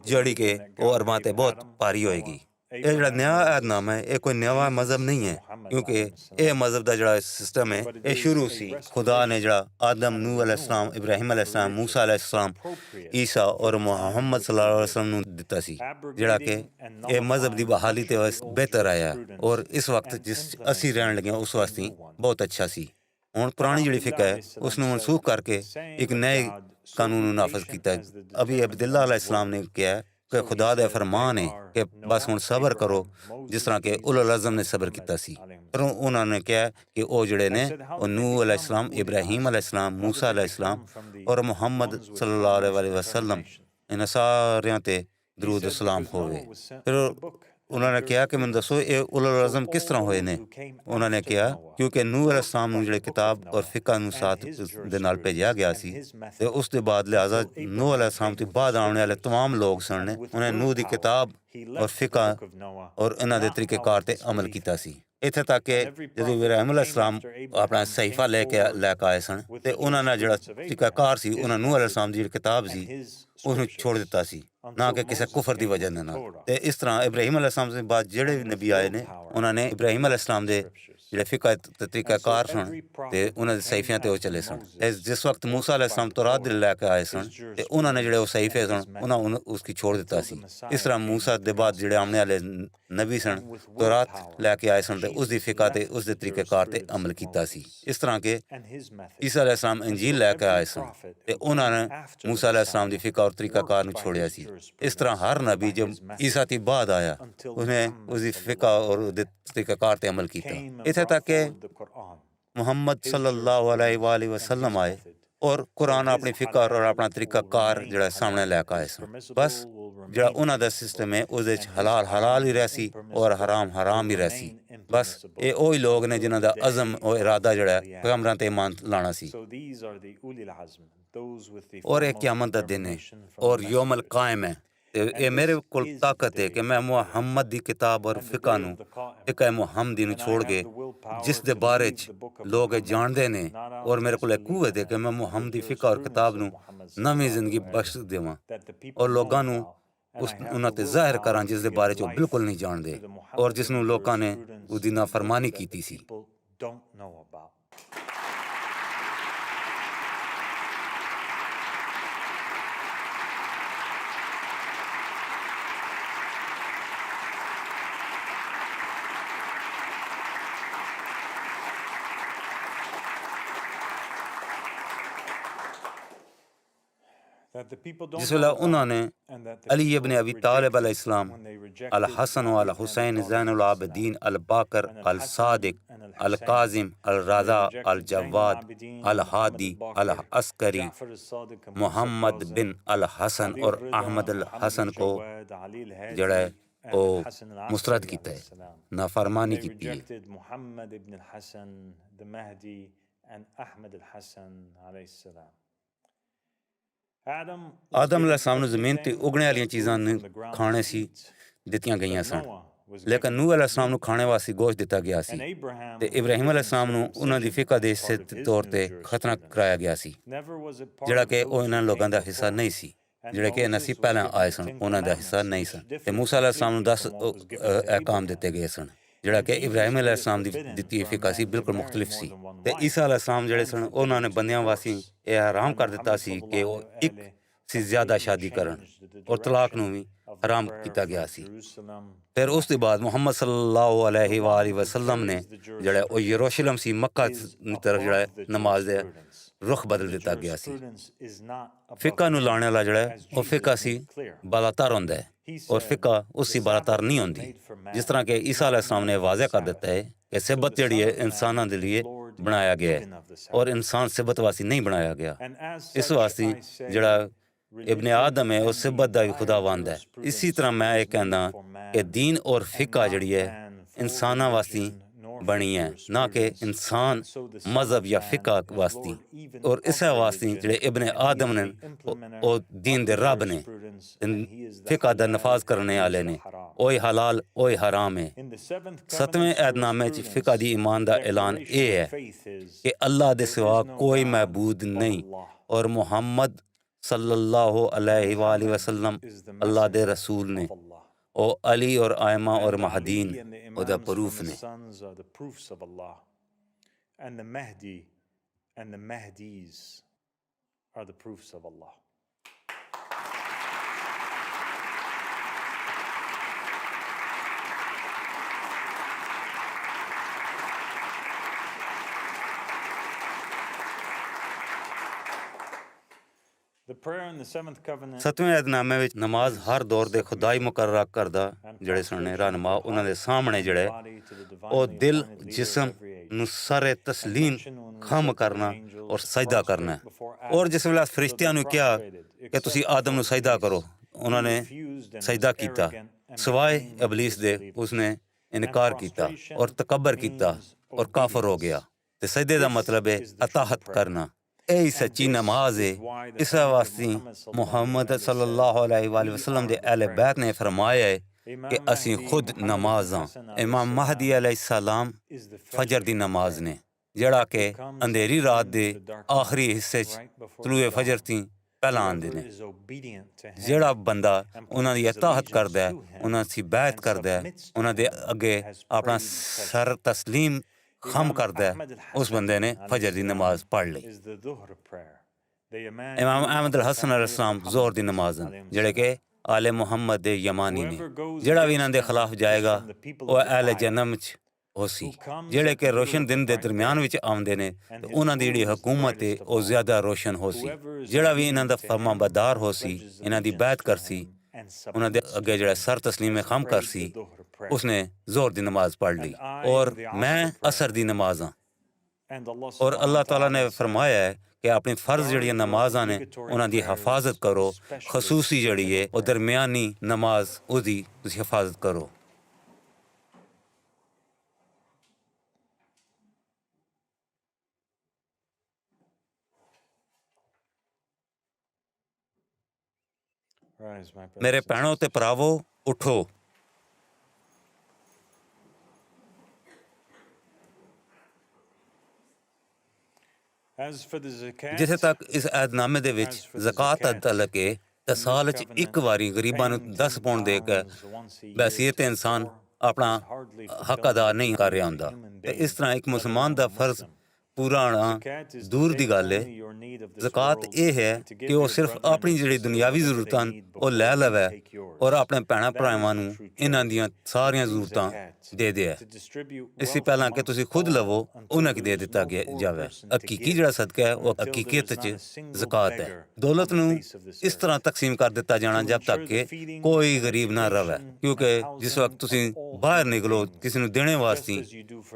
ਜਿਹੜੀ ਕਿ ਉਹ ਅਰਬਾਂ ਤੇ ਬਹੁਤ ਭਾਰੀ ਹੋਏਗੀ। ਇਹ ਜਿਹੜਾ ਨया ਅਹਿਦਨਾਮਾ ਹੈ ਇਹ ਕੋਈ ਨਵਾਂ ਮਜ਼ਹਬ ਨਹੀਂ ਹੈ, ਕਿਉਂਕਿ ਇਹ ਮਜ਼ਹਬ ਦਾ ਜਿਹੜਾ ਸਿਸਟਮ ਹੈ ਇਹ ਸ਼ੁਰੂ ਸੀ। ਖੁਦਾ ਨੇ ਜਿਹੜਾ ਆਦਮ, ਨੂਹ अलैहिस्सलाम, ਇਬਰਾਹੀਮ अलैहिस्सलाम, मूसा अलैहिस्सलाम, ਈਸਾ ਔਰ ਮੁਹੰਮਦ सल्लल्लाहु अलैहि वसल्लम ਨੂੰ ਦਿੱਤਾ ਸੀ, ਜਿਹੜਾ ਕਿ ਇਹ ਮਜ਼ਹਬ ਦੀ ਬਹਾਲੀ ਤੇ ਬਿਹਤਰ ਆਇਆ ਔਰ ਇਸ ਵਕਤ ਜਿਸ ਅਸੀਂ ਰਹਿਣ ਲੱਗੇ ਉਸ ਵਾਸਤੇ ਬਹੁਤ ਅੱਛਾ ਸੀ। ਹੁਣ ਪੁਰਾਣੀ ਜਿਹੜੀ ਫਿਕਾ ਹੈ ਉਸ ਨੂੰ ਮਨਸੂਖ ਕਰਕੇ ਇੱਕ ਨਏ ਕਾਨੂੰਨ ਨੂੰ ਨਾਫਜ਼ ਕੀਤਾ। ਅਬੀ ਅਬਦੁੱਲਾ अलैहिस्सलाम ਨੇ ਕਿਹਾ ਕਿ ਖੁਦਾ ਦਾ ਫਰਮਾਨ ਹੈ ਕਿ ਬਸ ਹੁਣ ਸਬਰ ਕਰੋ ਜਿਸ ਤਰ੍ਹਾਂ ਕਿ ਉਲੁਲ ਅਜ਼ਮ ਨੇ ਸਬਰ ਕੀਤਾ ਸੀ। ਪਰ ਉਹਨਾਂ ਨੇ ਕਿਹਾ ਕਿ ਉਹ ਜਿਹੜੇ ਨੇ ਉਹ ਨੂਹ अलैहिस्सलाम, ਇਬਰਾਹੀਮ अलैहिस्सलाम, मूसा अलैहिस्सलाम ਔਰ ਮੁਹੰਮਦ सल्लल्लाहु अलैहि वसल्लम ਇਹਨਾਂ ਸਾਰਿਆਂ ਤੇ ਦਰੂਦ ਸਲਾਮ ਹੋਵੇ। ਫਿਰ ਉਹਨਾਂ ਨੇ ਕਿਹਾ ਕਿ ਮੈਨੂੰ ਦੱਸੋ ਇਹ ਉਲੁਲ ਅਜ਼ਮ ਕਿਸ ਤਰ੍ਹਾਂ ਹੋਏ ਨੇ? ਉਹਨਾਂ ਨੇ ਕਿਹਾ ਕਿਉਂਕਿ ਨੂਹ अलैहिस्सलाम ਨੂੰ ਜਿਹੜੇ ਕਿਤਾਬ ਔਰ ਫਿਕਾ ਨੂੰ ਸਾਥ ਦੇ ਨਾਲ ਭੇਜਿਆ ਗਿਆ ਸੀ ਤੇ ਉਸ ਦੇ ਬਾਅਦ ਲਿਹਾਜ਼ਾ ਨੂਹ अलैहिस्सलाम ਤੋਂ ਬਾਅਦ ਆਉਣ ਵਾਲੇ ਤਮਾਮ ਲੋਕ ਸਨ ਨੇ ਉਹਨੇ ਨੂਹ ਦੀ ਕਿਤਾਬ ਔਰ ਫਿਕਾ ਔਰ ਇਹਨਾਂ ਦੇ ਤਰੀਕੇਕਾਰ ਤੇ ਅਮਲ ਕੀਤਾ ਸੀ। ਇੱਥੇ ਤੱਕ ਕਿ ਜਦੋਂ ਇਬਰਾਹੀਮ अलैहिस्सलाम ਆਪਣਾ ਸਹੀਫਾ ਲੈ ਕੇ ਆਏ ਸਨ ਤੇ ਉਹਨਾਂ ਨਾਲ ਜਿਹੜਾ ਤਰੀਕਾਕਾਰ ਸੀ ਉਹਨਾਂ ਨੂਹ अलैहिस्सलाम ਦੀ ਜਿਹੜੀ ਕਿਤਾਬ ਸੀ ਉਸਨੂੰ ਛੋੜ ਦਿੱਤਾ ਸੀ, ਨਾ ਕਿ ਕਿਸੇ ਕੁਫਰ ਦੀ ਵਜ੍ਹਾ ਨਾਲ। ਤੇ ਇਸ ਤਰ੍ਹਾਂ ਇਬਰਾਹੀਮ अलैहिस्सलाम ਤੋਂ ਬਾਅਦ ਜਿਹੜੇ ਵੀ ਨਬੀ ਆਏ ਨੇ ਉਹਨਾਂ ਨੇ ਇਬਰਾਹੀਮ अलैहिस्सलाम ਦੇ ਜਿਹੜੇ ਫਿਕਾ ਤੇ ਤਰੀਕਾਕਾਰ ਸਨ ਤੇ ਉਹਨਾਂ ਦੇ ਸਹੀਫਿਆਂ ਤੇ ਉਹ ਚੱਲੇ ਸਨ। ਜਿਸ ਵਕਤ मूसा अलैहिस्सलाम ਤੌਰਾਤ ਲੈ ਕੇ ਆਏ ਸਨ ਤੇ ਉਹਨਾਂ ਨੇ ਜਿਹੜੇ ਉਹ ਸਹੀਫੇ ਸਨ ਉਹਨਾਂ ਉਸ ਕੀ ਛੋੜ ਦਿੱਤਾ ਸੀ। ਇਸ ਤਰ੍ਹਾਂ मूसा ਦੇ ਬਾਅਦ ਜਿਹੜੇ ਆਉਣ ਵਾਲੇ ਨਬੀ ਸਨ ਤੌਰਾਤ ਲੈ ਕੇ ਆਏ ਸਨ ਤੇ ਉਸ ਦੀ ਫਿਕਾ ਤੇ ਉਸ ਦੇ ਤਰੀਕੇਕਾਰ ਤੇ ਅਮਲ ਕੀਤਾ ਸੀ। ਇਸ ਤਰ੍ਹਾਂ ਕਿ ਈਸਾ अलैहिस्सलाम ਇੰਜੀਲ ਲੈ ਕੇ ਆਏ ਸਨ ਤੇ ਉਹਨਾਂ ਨੇ मूसा अलैहिस्सलाम ਦੀ ਫਿਕਾ ਔਰ ਤਰੀਕਾਕਾਰ ਨੂੰ ਛੋੜਿਆ ਸੀ। ਇਸ ਤਰ੍ਹਾਂ ਹਰ ਨਬੀ ਜਦ ਈਸਾ ਤੋਂ ਬਾਅਦ ਆਇਆ ਉਸਨੇ ਉਸ ਦੀ ਫਿਕਾ ਔਰ ਉਹਦੇ ਤਰੀਕਾਕਾਰ ਤੇ ਅਮਲ ਕੀਤਾ। ਇੱਥੇ ਤੱਕ ਕਿ ਮੁਹੰਮਦ ਸੱਲੱਲਾਹੁ ਅਲੈਹਿ ਵਸੱਲਮ ਆਏ ਔਰ ਕੁਰਾਨ ਆਪਣੀ ਫਿਕਾ ਔਰ ਆਪਣਾ ਤਰੀਕਾਕਾਰ ਜਿਹੜਾ ਸਾਹਮਣੇ ਲੈ ਕੇ ਆਏ ਸਨ। ਬਸ ਜਿਹੜਾ ਉਹਨਾਂ ਦਾ ਸਿਸਟਮ ਹੈ ਉਹਦੇ 'ਚ ਹਲਾਲ ਹਲਾਲ ਹੀ ਰਹਿ ਸੀ ਔਰ ਹਰਾਮ ਹਰਾਮ ਹੀ ਰਹਿ ਸੀ। ਬਸ ਇਹ ਉਹੀ ਲੋਕ ਨੇ ਜਿਨ੍ਹਾਂ ਦਾ ਅਜ਼ਮ ਔਰ ਇਰਾਦਾ ਜਿਹੜਾ ਪੈਗੰਬਰਾਂ ਤੇ ਈਮਾਨ ਲਾਣਾ ਸੀ। ਔਰ ਇਹ ਕਿਆਮਤ ਦਾ ਦਿਨ ਹੈ ਔਰ ਯੌਮਲ ਕਾਇਮ ਹੈ ਤੇ ਇਹ ਮੇਰੇ ਕੋਲ ਤਾਕਤ ਹੈ ਕਿ ਮੈਂ ਮੁਹੰਮਦ ਦੀ ਕਿਤਾਬ ਔਰ ਫਿਕਾ ਨੂੰ ਫਿਕਾ ਮੁਹੰਮਦੀ ਨੂੰ ਛੋੜ ਕੇ ਜਿਸ ਦੇ ਬਾਰੇ 'ਚ ਲੋਕ ਜਾਣਦੇ ਨੇ ਔਰ ਮੇਰੇ ਕੋਲ ਇਹ ਕੂਵਤ ਹੈ ਕਿ ਮੈਂ ਮੁਹੰਮਦ ਦੀ ਫਿਕਾ ਔਰ ਕਿਤਾਬ ਨੂੰ ਨਵੀਂ ਜ਼ਿੰਦਗੀ ਬਖਸ਼ ਦੇਵਾਂ ਔਰ ਲੋਕਾਂ ਨੂੰ ਉਹਨਾਂ ਤੇ ਜ਼ਾਹਿਰ ਕਰਾਂ ਜਿਸ ਦੇ ਬਾਰੇ 'ਚ ਉਹ ਬਿਲਕੁਲ ਨਹੀਂ ਜਾਣਦੇ ਔਰ ਜਿਸ ਨੂੰ ਲੋਕਾਂ ਨੇ ਉਹਦੀ ਨਾਫਰਮਾਨੀ ਕੀਤੀ ਸੀ। जिस वेला उन्होंने अली इब्न अबी तालिब अलैहिस्सलाम, अल हसन अल हुसैन ज़ैनुल आबिदीन अल बाकर अल सादिक अल काजिम अल रज़ा अल जवाद अल हादी अल अस्करी मोहम्मद बिन अल हसन और अहमद अल हसन को जड़ा है वो मुस्तरद कीता है, नाफरमानी की है। ਆਦਮ अलैहिस्सलाम ਨੂੰ ਜ਼ਮੀਨ ਤੇ ਉਗਣੇ ਵਾਲੀਆਂ ਚੀਜ਼ਾਂ ਨੂੰ ਖਾਣੇ ਸੀ ਦਿੱਤੀਆਂ ਗਈਆਂ ਸਨ, ਲੇਕਿਨ ਨੂਹ अलैहिस्सलाम ਨੂੰ ਖਾਣੇ ਵਾਸਤੇ ਗੋਸ਼ਤ ਦਿੱਤਾ ਗਿਆ ਸੀ ਤੇ ਇਬਰਾਹੀਮ अलैहिस्सलाम ਨੂੰ ਉਹਨਾਂ ਦੀ ਫਿਕਾ ਦੇ ਹਿੱਸੇ ਤੌਰ ਤੇ ਖਤਨਾ ਕਰਾਇਆ ਗਿਆ ਸੀ, ਜਿਹੜਾ ਕਿ ਉਹ ਇਹਨਾਂ ਲੋਕਾਂ ਦਾ ਹਿੱਸਾ ਨਹੀਂ ਸੀ। ਜਿਹੜੇ ਕਿ ਨਸੀਬ ਪਹਿਲਾਂ ਆਏ ਸਨ ਉਹਨਾਂ ਦਾ ਹਿੱਸਾ ਨਹੀਂ ਸਨ ਤੇ मूसा अलैहिस्सलाम ਨੂੰ 10 ਅਹਿਕਾਮ ਦਿੱਤੇ ਗਏ ਸਨ, ਜਿਹੜਾ ਕਿ ਇਬਰਾਹੀਮ अलैहिस्सलाम ਦੀ ਦਿੱਤੀ ਫਿਕਾ ਸੀ ਬਿਲਕੁਲ ਮੁਖਤਲਿਫ ਸੀ। ਤੇ ਈਸਾ अलैहिस्सलाम ਜਿਹੜੇ ਸਨ ਉਹਨਾਂ ਨੇ ਬੰਦਿਆਂ ਵਾਸਤੇ ਇਹ ਹਰਾਮ ਕਰ ਦਿੱਤਾ ਸੀ ਕਿ ਉਹ ਇੱਕ ਸੀ ਜ਼ਿਆਦਾ ਸ਼ਾਦੀ ਕਰਨ ਔਰ ਤਲਾਕ ਨੂੰ ਵੀ ਹਰਾਮ ਕੀਤਾ ਗਿਆ ਸੀ। ਫਿਰ ਉਸ ਤੋਂ ਬਾਅਦ ਮੁਹੰਮਦ ਸੱਲੱਲਾਹੁ ਅਲੈਹਿ ਵਸੱਲਮ ਨੇ ਜਿਹੜਾ ਉਹ ਯਰੂਸ਼ਲਮ ਸੀ, ਮੱਕਾ ਦੀ ਤਰਫ ਜਿਹੜਾ ਨਮਾਜ਼ ਦੇ ਰੁਖ ਬਦਲ ਦਿੱਤਾ ਗਿਆ ਸੀ। ਫਿਕਾ ਨੂੰ ਲਾਉਣ ਵਾਲਾ ਜਿਹੜਾ ਉਹ ਫਿਕਾ ਸੀ ਬਾਲਾਤਾਰ ਹੁੰਦਾ ਹੈ ਔਰ ਫਿਕਾ ਉਸ ਦੀ ਬਾਲਾਤਾਰ ਨਹੀਂ ਹੁੰਦੀ। ਜਿਸ ਤਰ੍ਹਾਂ ਕਿ ਈਸਾ ਅਲੈਹਿਸਲਾਮ ਨੇ ਵਾਜ਼ਿਹ ਕਰ ਦਿੱਤਾ ਹੈ ਕਿ ਸਿਬਤ ਜਿਹੜੀ ਹੈ ਇਨਸਾਨਾਂ ਦੇ ਲਈ ਬਣਾਇਆ ਗਿਆ ਹੈ ਔਰ ਇਨਸਾਨ ਸਿਬਤ ਵਾਸੀ ਨਹੀਂ ਬਣਾਇਆ ਗਿਆ। ਇਸ ਵਾਸਤੇ ਜਿਹੜਾ ਇਬਨ ਆਦਮ ਹੈ ਉਹ ਸਿਬਤ ਦਾ ਵੀ ਖੁਦਾਵੰਦ ਹੈ। ਇਸੇ ਤਰ੍ਹਾਂ ਮੈਂ ਇਹ ਕਹਿੰਦਾ ਕਿ ਦੀਨ ਔਰ ਫਿਕਾ ਜਿਹੜੀ ਹੈ ਇਨਸਾਨਾਂ ਵਾਸਤੇ ਬਣੀ ਹੈ, ਨਾ ਕਿ ਇਨਸਾਨ ਮਜ਼ਹਬ ਜਾਂ ਫਿਕਾ ਵਾਸਤੇ। ਔਰ ਇਸੇ ਵਾਸਤੇ ਜਿਹੜੇ ਇਬਨ ਆਦਮ ਨੇ ਉਹ ਦੀਨ ਦੇ ਰੱਬ ਨੇ, ਫਿਕਾ ਦਾ ਨਫਾਜ਼ ਕਰਨੇ ਵਾਲੇ ਨੇ। ਉਹੀ ਹਲਾਲ ਉਹੀ ਹਰਾਮ ਹੈ। 7ਵੇਂ ਅਹਿਦਨਾਮੇ 'ਚ ਫਿਕਾ ਦੀ ਈਮਾਨ ਦਾ ਐਲਾਨ ਇਹ ਹੈ ਕਿ ਅੱਲਾਹ ਦੇ ਸਿਵਾ ਕੋਈ ਮਹਬੂਦ ਨਹੀਂ ਔਰ ਮੁਹੰਮਦ ਸੱਲੱਲਾਹੁ ਅਲੈਹਿ ਵਸੱਲਮ ਅੱਲਾਹ ਦੇ ਰਸੂਲ ਨੇ। ਉਹ ਅਲੀ ਔਰ ਆਇਮਾ ਔਰ ਮਹਦੀਨ ਉਹਦਾ ਪ੍ਰੂਫ ਨੇ। ਸੱਤਵੇਂ ਅਹਿਦਨਾਮੇ ਵਿੱਚ ਨਮਾਜ਼ ਹਰ ਦੌਰ ਦੇ ਖੁਦਾਈ ਮੁਕਰਰ ਕਰਦਾ ਜਿਹੜੇ ਸਨ ਰਹਿਨੁਮਾ ਉਹਨਾਂ ਦੇ ਸਾਹਮਣੇ ਜਿਹੜੇ ਉਹ ਦਿਲ ਜਿਸਮ ਨੂੰ ਸਾਰੇ ਤਸਲੀਮ ਖਮ ਕਰਨਾ ਔਰ ਸਜਦਾ ਕਰਨਾ। ਔਰ ਜਿਸ ਵੇਲੇ ਫਰਿਸ਼ਤਿਆਂ ਨੂੰ ਕਿਹਾ ਕਿ ਤੁਸੀਂ ਆਦਮ ਨੂੰ ਸਜਦਾ ਕਰੋ, ਉਹਨਾਂ ਨੇ ਸਜਦਾ ਕੀਤਾ ਸਿਵਾਏ ਇਬਲੀਸ ਦੇ। ਉਸਨੇ ਇਨਕਾਰ ਕੀਤਾ ਔਰ ਤਕੱਬਰ ਕੀਤਾ ਔਰ ਕਾਫਰ ਹੋ ਗਿਆ। ਤੇ ਸਜਦੇ ਦਾ ਮਤਲਬ ਹੈ ਅਤਾਹਤ ਕਰਨਾ। ਇਹ ਸੱਚੀ ਨਮਾਜ਼ ਹੈ। ਇਸ ਵਾਸਤੇ ਮੁਹੰਮਦ ਸੱਲੱਲਾਹੁ ਅਲੈਹਿ ਵਸੱਲਮ ਦੇ ਅਹਿਲੇ ਬੈਤ ਨੇ ਫਰਮਾਇਆ ਹੈ ਕਿ ਅਸੀਂ ਖੁਦ ਨਮਾਜ਼ ਹਾਂ। ਇਮਾਮ ਮਹਦੀ ਅਲੈਹਿਸਲਾਮ ਫਜਰ ਦੀ ਨਮਾਜ਼ ਨੇ, ਜਿਹੜਾ ਕਿ ਅੰਧੇਰੀ ਰਾਤ ਦੇ ਆਖਰੀ ਹਿੱਸੇ 'ਚ ਤਲੂਏ ਫਜਰ ਤੋਂ ਪਹਿਲਾਂ ਆਉਂਦੇ ਨੇ। ਜਿਹੜਾ ਬੰਦਾ ਉਹਨਾਂ ਦੀ ਇਤਾਅਤ ਕਰਦਾ ਹੈ, ਉਹਨਾਂ ਦੀ ਬੈਤ ਕਰਦਾ ਹੈ, ਉਹਨਾਂ ਦੇ ਅੱਗੇ ਆਪਣਾ ਸਰ ਤਸਲੀਮ ਖਮ ਕਰਦਾ ਹੈ, ਉਸ ਬੰਦੇ ਨੇ ਫਜਰ ਦੀ ਨਮਾਜ਼ ਪੜ੍ਹ ਲਈ। ਇਮਾਮ ਅਹਿਮਦ ਹਸਨ ਅਲੈਹਿਸਲਾਮ ਜ਼ੋਹਰ ਦੀ ਨਮਾਜ਼ ਹਨ, ਜਿਹੜੇ ਕਿ ਆਲੇ ਮੁਹੰਮਦ ਦੇ ਯਮਾਨੀ ਨੇ। ਜਿਹੜਾ ਵੀ ਇਹਨਾਂ ਦੇ ਖਿਲਾਫ ਜਾਏਗਾ ਉਹ ਅਹਿਲੇ ਜਹੰਨਮ 'ਚ ਹੋਸੀ। ਜਿਹੜੇ ਕਿ ਰੋਸ਼ਨ ਦਿਨ ਦੇ ਦਰਮਿਆਨ ਵਿੱਚ ਆਉਂਦੇ ਨੇ ਤੇ ਉਹਨਾਂ ਦੀ ਜਿਹੜੀ ਹਕੂਮਤ ਹੈ ਉਹ ਜ਼ਿਆਦਾ ਰੋਸ਼ਨ ਹੋਸੀ। ਜਿਹੜਾ ਵੀ ਇਹਨਾਂ ਦਾ ਫਰਮਾਬਰਦਾਰ ਹੋਸੀ, ਇਹਨਾਂ ਦੀ ਬੈਤ ਕਰਸੀ, ਉਹਨਾਂ ਦੇ ਅੱਗੇ ਜਿਹੜਾ ਸਰ ਤਸਲੀਮ ਖਮ ਕਰਸੀ, ਉਸਨੇ ਜ਼ੋਰ ਦੀ ਨਮਾਜ਼ ਪੜ੍ਹ ਲਈ। ਔਰ ਮੈਂ ਅਸਰ ਦੀ ਨਮਾਜ਼ ਹਾਂ। ਔਰ ਅੱਲਾਹ ਤਾਲਾ ਨੇ ਫਰਮਾਇਆ ਹੈ ਕਿ ਆਪਣੀ ਫਰਜ਼ ਜਿਹੜੀਆਂ ਨਮਾਜ਼ਾਂ ਨੇ ਉਹਨਾਂ ਦੀ ਹਿਫਾਜ਼ਤ ਕਰੋ। ਖਸੂਸੀ ਜਿਹੜੀ ਹੈ ਉਹ ਦਰਮਿਆਨੀ ਨਮਾਜ਼, ਉਹਦੀ ਤੁਸੀਂ ਹਿਫਾਜ਼ਤ ਕਰੋ। ਮੇਰੇ ਭੈਣੋ ਤੇ ਭਰਾਵੋ, ਉਠੋ। ਜਿੱਥੇ ਤੱਕ ਇਸ ਅਹਿਦਨਾਮੇ ਦੇ ਵਿੱਚ ਜ਼ਕਾਤ ਦਾ ਤਲਕ ਹੈ ਤਾਂ ਸਾਲ 'ਚ ਇੱਕ ਵਾਰੀ ਗਰੀਬਾਂ ਨੂੰ 10 ਪੌਂਡ ਦੇ ਕੇ ਬਹਿਸੀਅਤ ਇਨਸਾਨ ਆਪਣਾ ਹੱਕ ਅਦਾ ਨਹੀਂ ਕਰ ਰਿਹਾ ਹੁੰਦਾ। ਤੇ ਇਸ ਤਰ੍ਹਾਂ ਇੱਕ ਮੁਸਲਮਾਨ ਦਾ ਫਰਜ਼ ਪੂਰਾ ਹੋਣਾ ਦੂਰ ਦੀ ਗੱਲ ਹੈ। ਜ਼ਕਾਤ ਇਹ ਹੈ ਕਿ ਉਹ ਸਿਰਫ ਆਪਣੀ ਜਿਹੜੀ ਦੁਨਿਆਵੀ ਜ਼ਰੂਰਤਾਂ ਉਹ ਲੈ ਲਵੇ ਔਰ ਆਪਣੇ ਭੈਣਾਂ ਭਰਾਵਾਂ ਨੂੰ ਇਹਨਾਂ ਦੀਆਂ ਸਾਰੀਆਂ ਜ਼ਰੂਰਤਾਂ ਦੇ ਦੇ। ਇਸ ਤੋਂ ਪਹਿਲਾਂ ਕਿ ਤੁਸੀਂ ਖੁਦ ਲਵੋ, ਉਹਨਾਂ ਕੀ ਦੇ ਦਿੱਤਾ ਜਾਵੇ। ਹਕੀਕੀ ਜਿਹੜਾ ਸਦਕਾ ਹੈ ਉਹ ਹਕੀਕਤ 'ਚ ਜ਼ਕਾਤ ਹੈ। ਦੌਲਤ ਨੂੰ ਇਸ ਤਰ੍ਹਾਂ ਤਕਸੀਮ ਕਰ ਦਿੱਤਾ ਜਾਣਾ ਜਦ ਤੱਕ ਕਿ ਕੋਈ ਗਰੀਬ ਨਾ ਰਵੇ, ਕਿਉਂਕਿ ਜਿਸ ਵਕਤ ਤੁਸੀਂ ਬਾਹਰ ਨਿਕਲੋ ਕਿਸੇ ਨੂੰ ਦੇਣੇ ਵਾਸਤੇ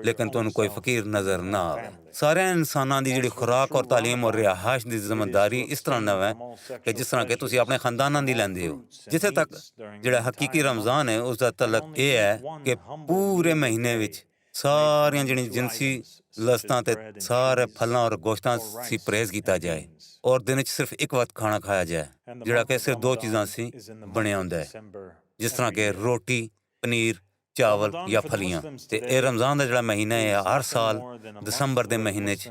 ਲੇਕਿਨ ਤੁਹਾਨੂੰ ਕੋਈ ਫਕੀਰ ਨਜ਼ਰ ਨਾ ਆਵੇ। ਸਾਰਿਆਂ ਇਨਸਾਨਾਂ ਦੀ ਜਿਹੜੀ ਖੁਰਾਕ ਔਰ ਤਾਲੀਮ ਔਰ ਰਿਹਾਇਸ਼ ਦੀ ਜ਼ਿੰਮੇਦਾਰੀ ਇਸ ਤਰ੍ਹਾਂ ਨਾ ਹੈ ਕਿ ਜਿਸ ਤਰ੍ਹਾਂ ਕਿ ਤੁਸੀਂ ਆਪਣੇ ਖਾਨਦਾਨਾਂ ਦੀ ਲੈਂਦੇ ਹੋ। ਜਿੱਥੇ ਤੱਕ ਜਿਹੜਾ ਹਕੀਕੀ ਰਮਜ਼ਾਨ ਹੈ ਉਸ ਦਾ ਤਲਕ ਇਹ ਹੈ ਕਿ ਪੂਰੇ ਮਹੀਨੇ ਵਿੱਚ ਸਾਰੀਆਂ ਜਿਹੜੀਆਂ ਜਿਨਸੀ ਲਸਤਾਂ ਤੇ ਸਾਰੇ ਫਲਾਂ ਔਰ ਗੋਸ਼ਤਾਂ ਸੀ ਪਰਹੇਜ਼ ਕੀਤਾ ਜਾਏ ਔਰ ਦਿਨ 'ਚ ਸਿਰਫ ਇੱਕ ਵਕਤ ਖਾਣਾ ਖਾਇਆ ਜਾਏ, ਜਿਹੜਾ ਕਿ ਸਿਰਫ 2 ਚੀਜ਼ਾਂ ਸੀ ਬਣਿਆ ਹੁੰਦਾ ਹੈ, ਜਿਸ ਤਰ੍ਹਾਂ ਕਿ ਰੋਟੀ, ਪਨੀਰ, ਚਾਵਲ ਜਾਂ ਫਲੀਆਂ। ਤੇ ਇਹ ਰਮਜ਼ਾਨ ਦਾ ਜਿਹੜਾ ਮਹੀਨਾ ਹੈ ਹਰ ਸਾਲ ਦਸੰਬਰ ਦੇ ਮਹੀਨੇ 'ਚ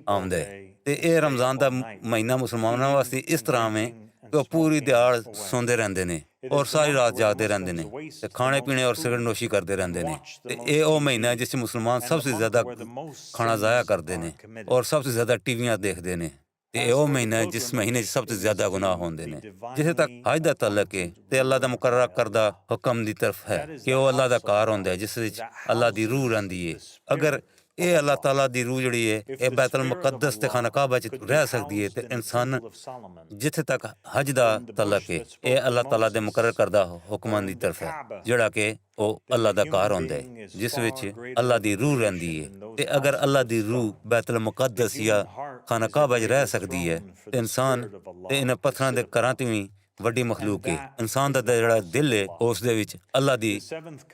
ਆਉਂਦਾ ਹੈ। ਤੇ ਇਹ ਰਮਜ਼ਾਨ ਦਾ ਮਹੀਨਾ ਮੁਸਲਮਾਨਾਂ ਵਾਸਤੇ ਇਸ ਤਰ੍ਹਾਂ ਹੈ ਕਿ ਉਹ ਪੂਰੀ ਦਿਹਾੜ ਸੌਂਦੇ ਰਹਿੰਦੇ ਨੇ ਔਰ ਸਾਰੀ ਰਾਤ ਜਾਗਦੇ ਰਹਿੰਦੇ ਨੇ ਤੇ ਖਾਣੇ ਪੀਣੇ ਔਰ ਸਿਗਰਟ ਨੋਸ਼ੀ ਕਰਦੇ ਰਹਿੰਦੇ ਨੇ। ਤੇ ਇਹ ਉਹ ਮਹੀਨਾ ਜਿਸ 'ਚ ਮੁਸਲਮਾਨ ਸਭ ਤੋਂ ਜ਼ਿਆਦਾ ਖਾਣਾ ਜ਼ਾਇਆ ਕਰਦੇ ਨੇ ਔਰ ਸਭ ਤੋਂ ਜ਼ਿਆਦਾ ਟੀਵੀਆਂ ਦੇਖਦੇ ਨੇ। ਤੇ ਇਹ ਉਹ ਮਹੀਨਾ ਹੈ ਜਿਸ ਮਹੀਨੇ 'ਚ ਸਭ ਤੋਂ ਜ਼ਿਆਦਾ ਗੁਨਾਹ ਹੁੰਦੇ ਨੇ। ਜਿੱਥੇ ਤੱਕ ਹਜ ਦਾ ਤਾਲੁਕ ਹੈ ਤੇ ਅੱਲਾ ਦਾ ਮੁਕਰਰ ਕਰਦਾ ਹੁਕਮ ਦੀ ਤਰਫ ਹੈ ਕਿ ਉਹ ਅੱਲਾ ਦਾ ਘਰ ਹੁੰਦਾ ਹੈ ਜਿਸ ਵਿੱਚ ਅੱਲਾ ਦੀ ਰੂਹ ਰਹਿੰਦੀ ਹੈ। ਅਗਰ ਇਹ ਅੱਲਾਹ ਤਾਲਾ ਦੀ ਰੂਹ ਜਿਹੜੀ ਹੈ ਇਹ ਬੈਤੁਲ ਮੁਕੱਦਸ ਤੇ ਖਾਨਾ ਕਾਬਾ 'ਚ ਰਹਿ ਸਕਦੀ ਹੈ ਤੇ ਇਨਸਾਨ ਜਿੱਥੇ ਤੱਕ ਹਜ ਦਾ ਤਾਲੁਕ ਹੈ ਇਹ ਅੱਲਾਹ ਤਾਲਾ ਦੇ ਮੁਕਰਰ ਕਰਦਾ ਹੁਕਮਾਂ ਦੀ ਤਰਫ ਹੈ ਜਿਹੜਾ ਕਿ ਉਹ ਅੱਲਾ ਦਾ ਘਰ ਹੁੰਦਾ ਹੈ ਜਿਸ ਵਿੱਚ ਅੱਲਾ ਦੀ ਰੂਹ ਰਹਿੰਦੀ ਹੈ। ਤੇ ਅਗਰ ਅੱਲਾ ਦੀ ਰੂਹ ਬੈਤੁਲ ਮੁਕੱਦਸ ਜਾਂ ਖਾਨਾ ਕਾਬਾ 'ਚ ਰਹਿ ਸਕਦੀ ਹੈ ਤੇ ਇਨਸਾਨ ਤੇ ਇਹਨਾਂ ਪੱਥਰਾਂ ਦੇ ਘਰਾਂ ਤੋਂ ਵੀ ਵੱਡੀ ਮਖਲੂਕ ਹੈ। ਇਨਸਾਨ ਦਾ ਜਿਹੜਾ ਦਿਲ ਹੈ ਉਸ ਦੇ ਵਿੱਚ ਅੱਲਾ ਦੀ